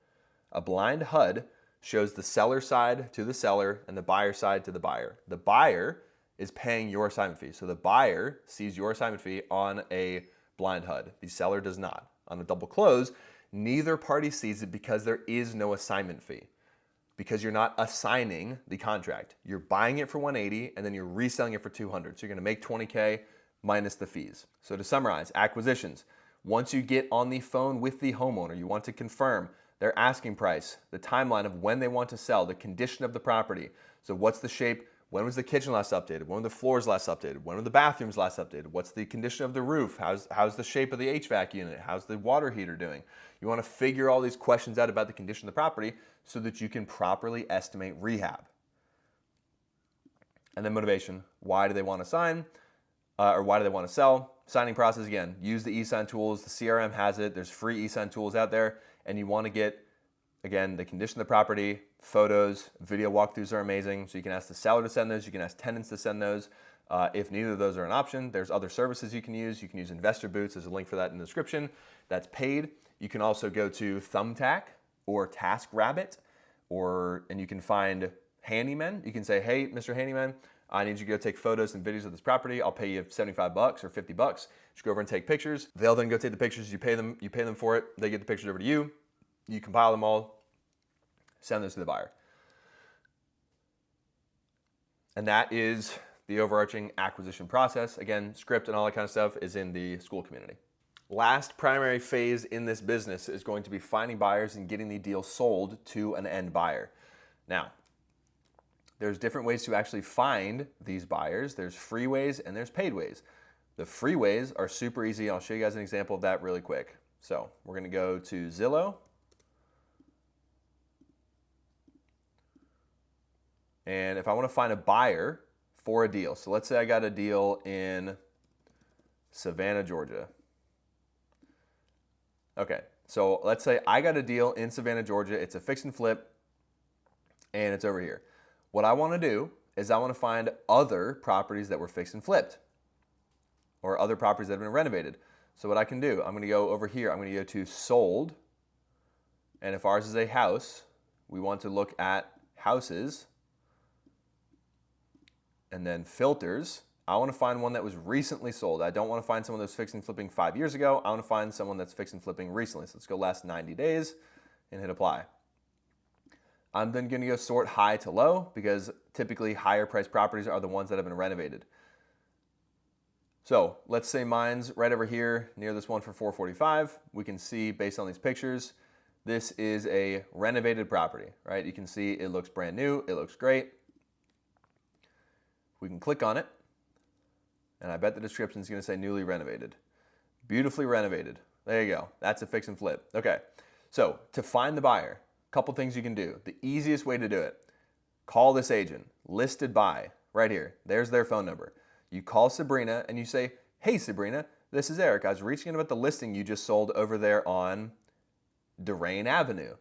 A blind HUD shows the seller side to the seller and the buyer side to the buyer. The buyer is paying your assignment fee. So the buyer sees your assignment fee on a blind HUD. The seller does not. On a double close, neither party sees it because there is no assignment fee. Because you're not assigning the contract. You're buying it for $180 and then you're reselling it for $200. So you're gonna make $20K minus the fees. So to summarize, acquisitions. Once you get on the phone with the homeowner, you want to confirm their asking price, the timeline of when they want to sell, the condition of the property. So what's the shape? When was the kitchen last updated? When were the floors last updated? When were the bathrooms last updated? What's the condition of the roof? How's the shape of the HVAC unit? How's the water heater doing? You want to figure all these questions out about the condition of the property so that you can properly estimate rehab. And then motivation. Why do they want to sign? Or why do they want to sell? Signing process, again, use the e-sign tools. The CRM has it. There's free e-sign tools out there. And you want to get, again, the condition of the property, photos, video walkthroughs are amazing. So you can ask the seller to send those. You can ask tenants to send those. If neither of those are an option, there's other services you can use. You can use Investor Boots. There's a link for that in the description. That's paid. You can also go to Thumbtack or TaskRabbit, and you can find handymen. You can say, hey, Mr. Handyman, I need you to go take photos and videos of this property. I'll pay you $75 or $50. Just go over and take pictures. They'll then go take the pictures. You pay them for it. They get the pictures over to you. You compile them all, send those to the buyer. And that is the overarching acquisition process. Again, script and all that kind of stuff is in the school community. Last primary phase in this business is going to be finding buyers and getting the deal sold to an end buyer. Now, there's different ways to actually find these buyers. There's free ways and there's paid ways. The free ways are super easy. I'll show you guys an example of that really quick. So we're gonna go to Zillow. And if I wanna find a buyer for a deal, so let's say I got a deal in Savannah, Georgia. Okay, so let's say I got a deal in Savannah, Georgia. It's a fix and flip, and it's over here. What I want to do is I want to find other properties that were fixed and flipped, or other properties that have been renovated. So what I can do, I'm going to go over here. I'm going to go to sold, and if ours is a house, we want to look at houses, and then filters. I want to find one that was recently sold. I don't want to find someone that's fixed and flipping 5 years ago. I want to find someone that's fixed and flipping recently. So let's go last 90 days and hit apply. I'm then going to go sort high to low because typically higher priced properties are the ones that have been renovated. So let's say mine's right over here near this one for $445. We can see based on these pictures, this is a renovated property, right? You can see it looks brand new. It looks great. We can click on it. And I bet the description is going to say newly renovated. Beautifully renovated. There you go. That's a fix and flip. Okay. So to find the buyer, a couple things you can do. The easiest way to do it, call this agent, listed by, right here. There's their phone number. You call Sabrina and you say, hey Sabrina, this is Eric. I was reaching out about the listing you just sold over there on Durain Avenue.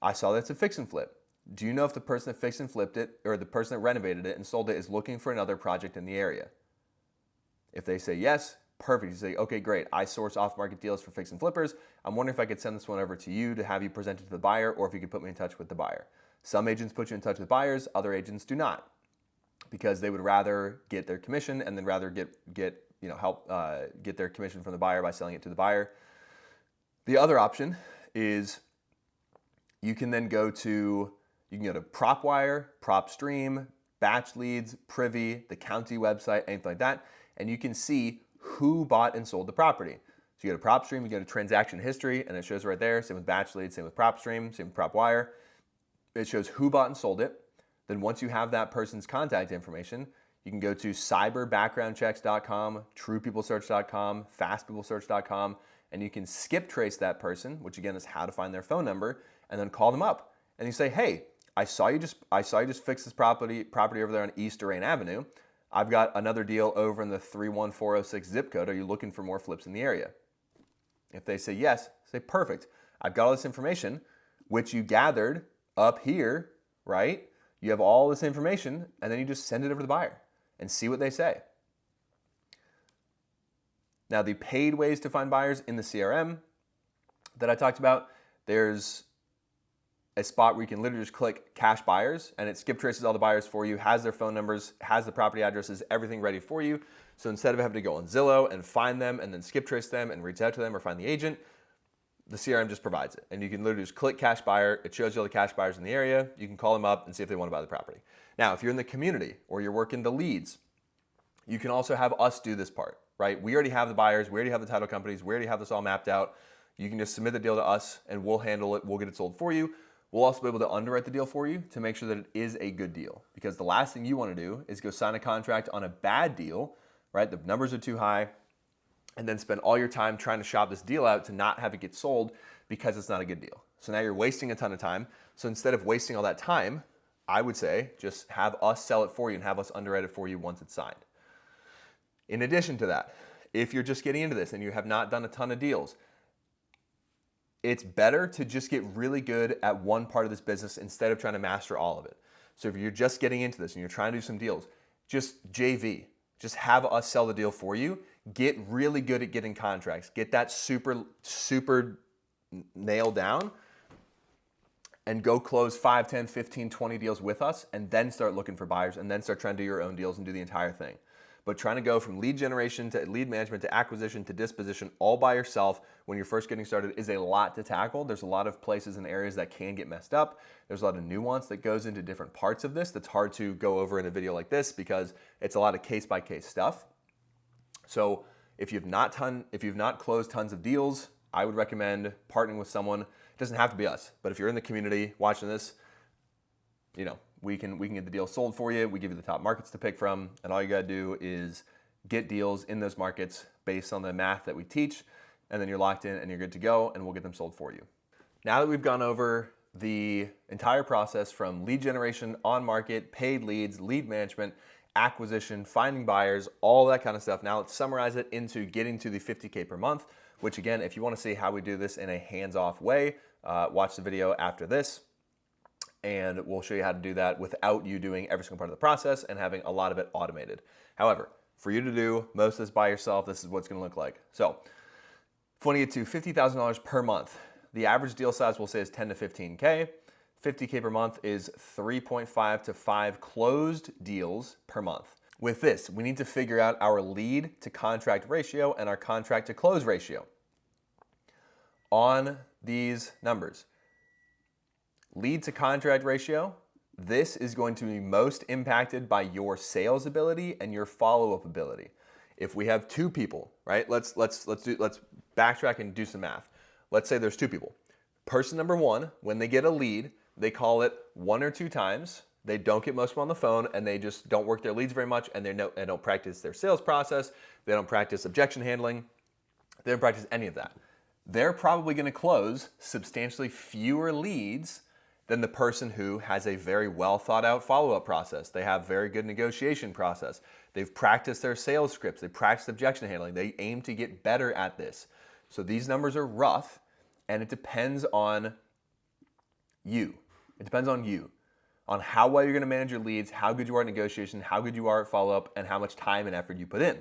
I saw that's a fix and flip. Do you know if the person that fixed and flipped it or the person that renovated it and sold it is looking for another project in the area? If they say yes, perfect. You say, okay, great. I source off-market deals for fix and flippers. I'm wondering if I could send this one over to you to have you present it to the buyer, or if you could put me in touch with the buyer. Some agents put you in touch with buyers, other agents do not, because they would rather get their commission and then rather get their commission from the buyer by selling it to the buyer. The other option is you can go to PropWire, PropStream, Batch Leads, Privy, the county website, anything like that. And you can see who bought and sold the property. So you go to PropStream, you go to transaction history, and it shows right there. Same with Batch Leads, same with PropStream, same with PropWire. It shows who bought and sold it. Then once you have that person's contact information, you can go to cyberbackgroundchecks.com, truepeoplesearch.com, fastpeoplesearch.com, and you can skip trace that person, which again is how to find their phone number, and then call them up. And you say, hey, I saw you just fix this property over there on East Durain Avenue. I've got another deal over in the 31406 zip code. Are you looking for more flips in the area? If they say yes, say perfect. I've got all this information, which you gathered up here, right? You have all this information, and then you just send it over to the buyer and see what they say. Now, the paid ways to find buyers in the CRM that I talked about, there's a spot where you can literally just click cash buyers and it skip traces all the buyers for you, has their phone numbers, has the property addresses, everything ready for you. So instead of having to go on Zillow and find them and then skip trace them and reach out to them or find the agent, the CRM just provides it. And you can literally just click cash buyer. It shows you all the cash buyers in the area. You can call them up and see if they want to buy the property. Now, if you're in the community or you're working the leads, you can also have us do this part, right? We already have the buyers. We already have the title companies. We already have this all mapped out. You can just submit the deal to us and we'll handle it. We'll get it sold for you. We'll also be able to underwrite the deal for you to make sure that it is a good deal, because the last thing you want to do is go sign a contract on a bad deal, right? The numbers are too high, and then spend all your time trying to shop this deal out to not have it get sold because it's not a good deal. So now you're wasting a ton of time. So instead of wasting all that time, I would say just have us sell it for you and have us underwrite it for you once it's signed. In addition to that, if you're just getting into this and you have not done a ton of deals, it's better to just get really good at one part of this business instead of trying to master all of it. So if you're just getting into this and you're trying to do some deals, just JV. Just have us sell the deal for you. Get really good at getting contracts. Get that super nailed down. and go close 5, 10, 15, 20 deals with us, and then start looking for buyers, and then start trying to do your own deals and do the entire thing. But trying to go from lead generation to lead management to acquisition to disposition all by yourself when you're first getting started is a lot to tackle. There's a lot of places and areas that can get messed up. There's a lot of nuance that goes into different parts of this that's hard to go over in a video like this because it's a lot of case-by-case stuff. So if you've not closed tons of deals, I would recommend partnering with someone. It doesn't have to be us, but if you're in the community watching this, we can get the deal sold for you. We give you the top markets to pick from, and all you gotta do is get deals in those markets based on the math that we teach, and then you're locked in and you're good to go, and we'll get them sold for you. Now that we've gone over the entire process from lead generation, on market, paid leads, lead management, acquisition, finding buyers, all that kind of stuff. Now let's summarize it into getting to the 50K per month, which again, if you wanna see how we do this in a hands-off way, watch the video after this, and we'll show you how to do that without you doing every single part of the process and having a lot of it automated. However, for you to do most of this by yourself, this is what it's gonna look like. So, if you wanna get to $50,000 per month, the average deal size we'll say is 10 to 15K. 50K per month is 3.5 to 5 closed deals per month. With this, we need to figure out our lead to contract ratio and our contract to close ratio. On these numbers, lead to contract ratio, this is going to be most impacted by your sales ability and your follow-up ability. If we have 2 people, right? Let's backtrack and do some math. Let's say there's 2 people. Person number 1, when they get a lead, they call it 1 or 2 times. They don't get most of them on the phone, and they just don't work their leads very much, and they don't practice their sales process. They don't practice objection handling. They don't practice any of that. They're probably going to close substantially fewer leads than the person who has a very well thought out follow-up process. They have very good negotiation process. They've practiced their sales scripts. They practiced objection handling. They aim to get better at this. So these numbers are rough, and it depends on you. It depends on you, on how well you're gonna manage your leads, how good you are at negotiation, how good you are at follow-up, and how much time and effort you put in.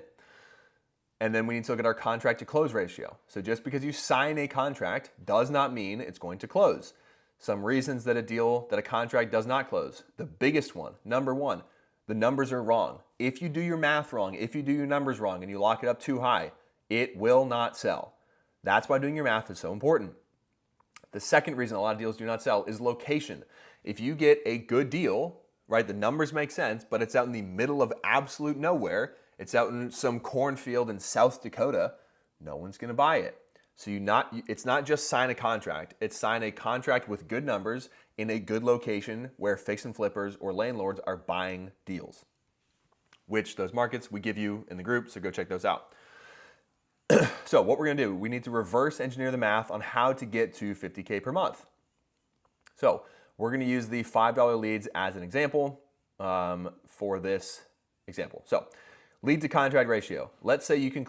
And then we need to look at our contract to close ratio. So just because you sign a contract does not mean it's going to close. Some reasons that a contract does not close. The biggest one, number 1, the numbers are wrong. If you do your math wrong, if you do your numbers wrong and you lock it up too high, it will not sell. That's why doing your math is so important. The second reason a lot of deals do not sell is location. If you get a good deal, right, the numbers make sense, but it's out in the middle of absolute nowhere, it's out in some cornfield in South Dakota, no one's gonna buy it. So it's not just sign a contract, it's sign a contract with good numbers in a good location where fix and flippers or landlords are buying deals, which those markets we give you in the group, so go check those out. So what we're gonna do, we need to reverse engineer the math on how to get to 50K per month. So we're gonna use the $5 leads as an example for this example. So lead to contract ratio. Let's say you can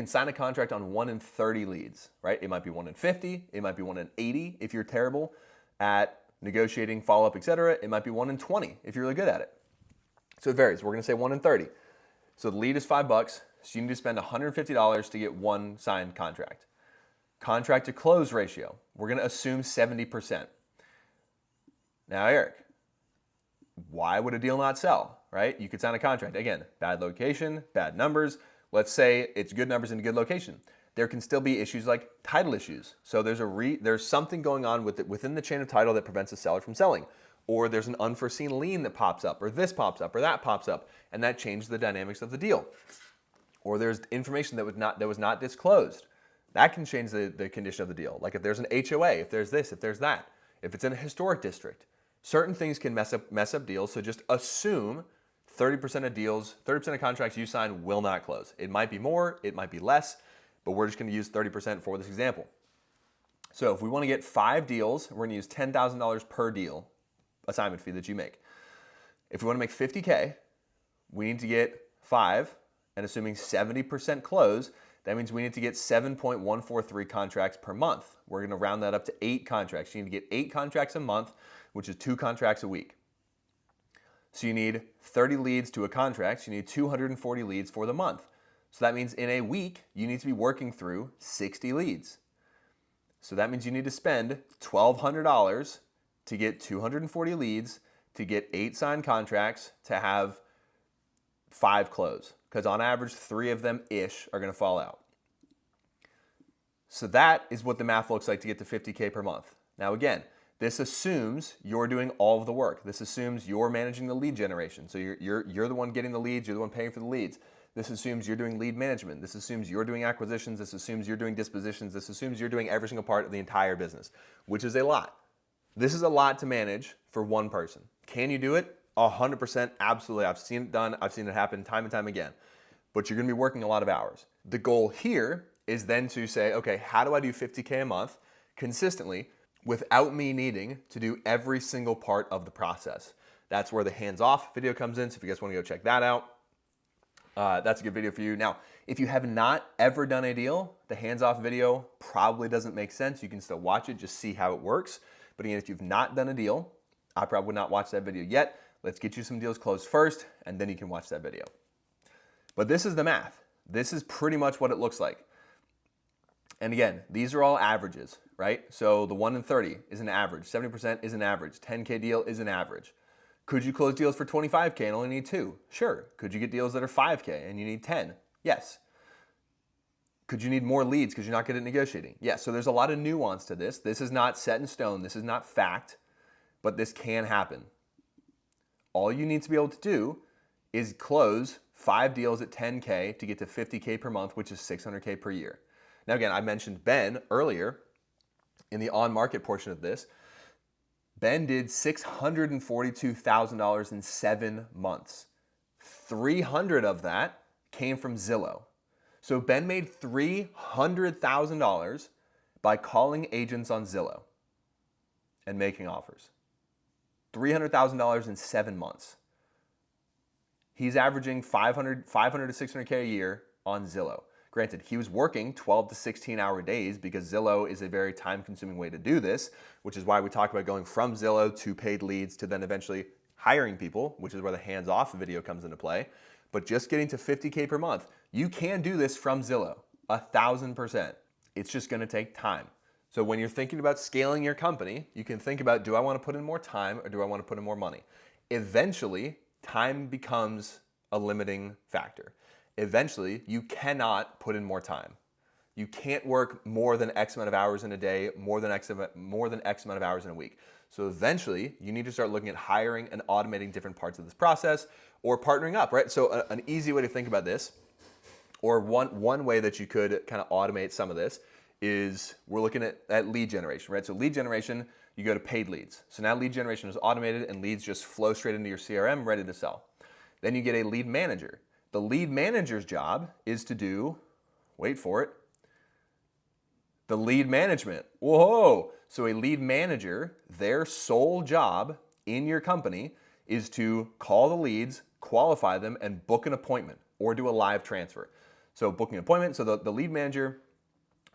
sign a contract on 1 in 30 leads, right? It might be 1 in 50, it might be 1 in 80 if you're terrible at negotiating, follow-up, etc. It might be 1 in 20 if you're really good at it. So it varies. We're gonna say 1 in 30. So the lead is $5, so you need to spend $150 to get 1 signed contract. Contract to close ratio, we're gonna assume 70%. Now, Eric, why would a deal not sell, right? You could sign a contract. Again, bad location, bad numbers. Let's say it's good numbers in a good location. There can still be issues like title issues. So there's something going on within the chain of title that prevents a seller from selling. Or there's an unforeseen lien that pops up, or this pops up, or that pops up, and that changes the dynamics of the deal. Or there's information that was not disclosed. That can change the condition of the deal. Like if there's an HOA, if there's this, if there's that, if it's in a historic district. Certain things can mess up deals, so just assume 30% of contracts you sign will not close. It might be more, it might be less, but we're just gonna use 30% for this example. So if we wanna get 5 deals, we're gonna use $10,000 per deal assignment fee that you make. If we wanna make 50K, we need to get 5, and assuming 70% close, that means we need to get 7.143 contracts per month. We're gonna round that up to 8 contracts. You need to get 8 contracts a month, which is 2 contracts a week. So you need 30 leads to a contract, so you need 240 leads for the month. So that means in a week, you need to be working through 60 leads. So that means you need to spend $1,200 to get 240 leads, to get 8 signed contracts, to have 5 close. Because on average, 3 of them ish are going to fall out. So that is what the math looks like to get to 50K per month. Now again, this assumes you're doing all of the work. This assumes you're managing the lead generation. So you're the one getting the leads, you're the one paying for the leads. This assumes you're doing lead management. This assumes you're doing acquisitions. This assumes you're doing dispositions. This assumes you're doing every single part of the entire business, which is a lot. This is a lot to manage for one person. Can you do it? 100%, absolutely. I've seen it done. I've seen it happen time and time again. But you're going to be working a lot of hours. The goal here is then to say, okay, how do I do 50K a month consistently without me needing to do every single part of the process? That's where the hands-off video comes in. So if you guys want to go check that out, that's a good video for you. Now, if you have not ever done a deal, the hands-off video probably doesn't make sense. You can still watch it, just see how it works. But again, if you've not done a deal, I probably would not watch that video yet. Let's get you some deals closed first, and then you can watch that video. But this is the math. This is pretty much what it looks like. And again, these are all averages, right? So the 1 in 30 is an average. 70% is an average. 10K deal is an average. Could you close deals for 25K and only need 2? Sure. Could you get deals that are 5K and you need 10? Yes. Could you need more leads because you're not good at negotiating? Yes. So there's a lot of nuance to this. This is not set in stone. This is not fact, but this can happen. All you need to be able to do is close 5 deals at 10K to get to 50K per month, which is 600K per year. Now again, I mentioned Ben earlier in the on-market portion of this. Ben did $642,000 in 7 months. 300 of that came from Zillow. So Ben made $300,000 by calling agents on Zillow and making offers. $300,000 in 7 months. He's averaging 500 to 600K a year on Zillow. Granted, he was working 12 to 16-hour days because Zillow is a very time-consuming way to do this, which is why we talk about going from Zillow to paid leads to then eventually hiring people, which is where the hands-off video comes into play. But just getting to 50K per month, you can do this from Zillow, 1,000%. It's just going to take time. So when you're thinking about scaling your company, you can think about, do I want to put in more time or do I want to put in more money? Eventually, time becomes a limiting factor. Eventually, you cannot put in more time. You can't work more than X amount of hours in a day, more than X amount of hours in a week. So eventually, you need to start looking at hiring and automating different parts of this process or partnering up, right? So an easy way to think about this, or one way that you could kind of automate some of this is we're looking at lead generation, right? So lead generation, you go to paid leads. So now lead generation is automated and leads just flow straight into your CRM, ready to sell. Then you get a lead manager. The lead manager's job is to do, wait for it, the lead management. Whoa! So a lead manager, their sole job in your company is to call the leads, qualify them, and book an appointment or do a live transfer. So booking an appointment, so the lead manager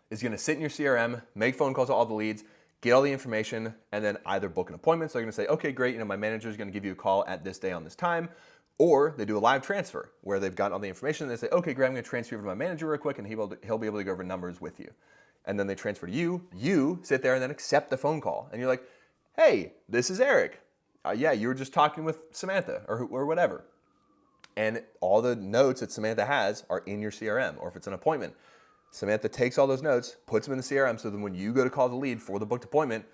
is going to sit in your CRM, make phone calls to all the leads, get all the information, and then either book an appointment. So they're going to say, okay, great, my manager is going to give you a call at this day on this time. Or they do a live transfer where they've gotten all the information and they say, okay, great, I'm going to transfer you over to my manager real quick and he'll be able to go over numbers with you. And then they transfer to you. You sit there and then accept the phone call. And you're like, hey, this is Eric. Yeah, you were just talking with Samantha or whatever. And all the notes that Samantha has are in your CRM. Or if it's an appointment, Samantha takes all those notes, puts them in the CRM so then when you go to call the lead for the booked appointment,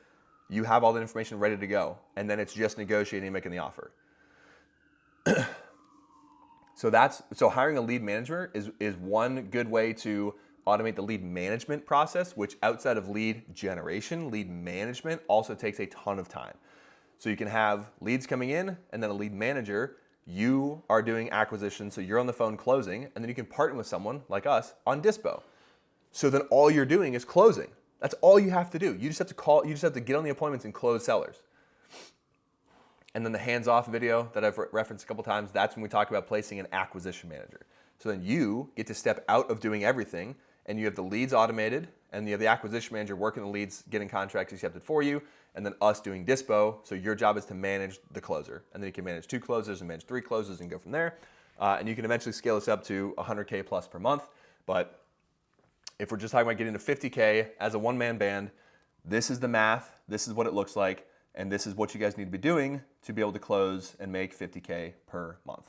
you have all the information ready to go. And then it's just negotiating and making the offer. So hiring a lead manager is one good way to automate the lead management process, which outside of lead generation, lead management also takes a ton of time. So you can have leads coming in and then a lead manager, you are doing acquisition, so you're on the phone closing, and then you can partner with someone like us on Dispo. So then all you're doing is closing. That's all you have to do. You just have to call, you just have to get on the appointments and close sellers. And then the hands-off video that I've referenced a couple times, that's when we talk about placing an acquisition manager. So then you get to step out of doing everything, and you have the leads automated, and you have the acquisition manager working the leads, getting contracts accepted for you, and then us doing Dispo. So your job is to manage the closer. And then you can manage 2 closers and manage 3 closers and go from there. And you can eventually scale this up to 100K plus per month. But if we're just talking about getting to 50K as a one-man band, this is the math. This is what it looks like. And this is what you guys need to be doing to be able to close and make $50K per month.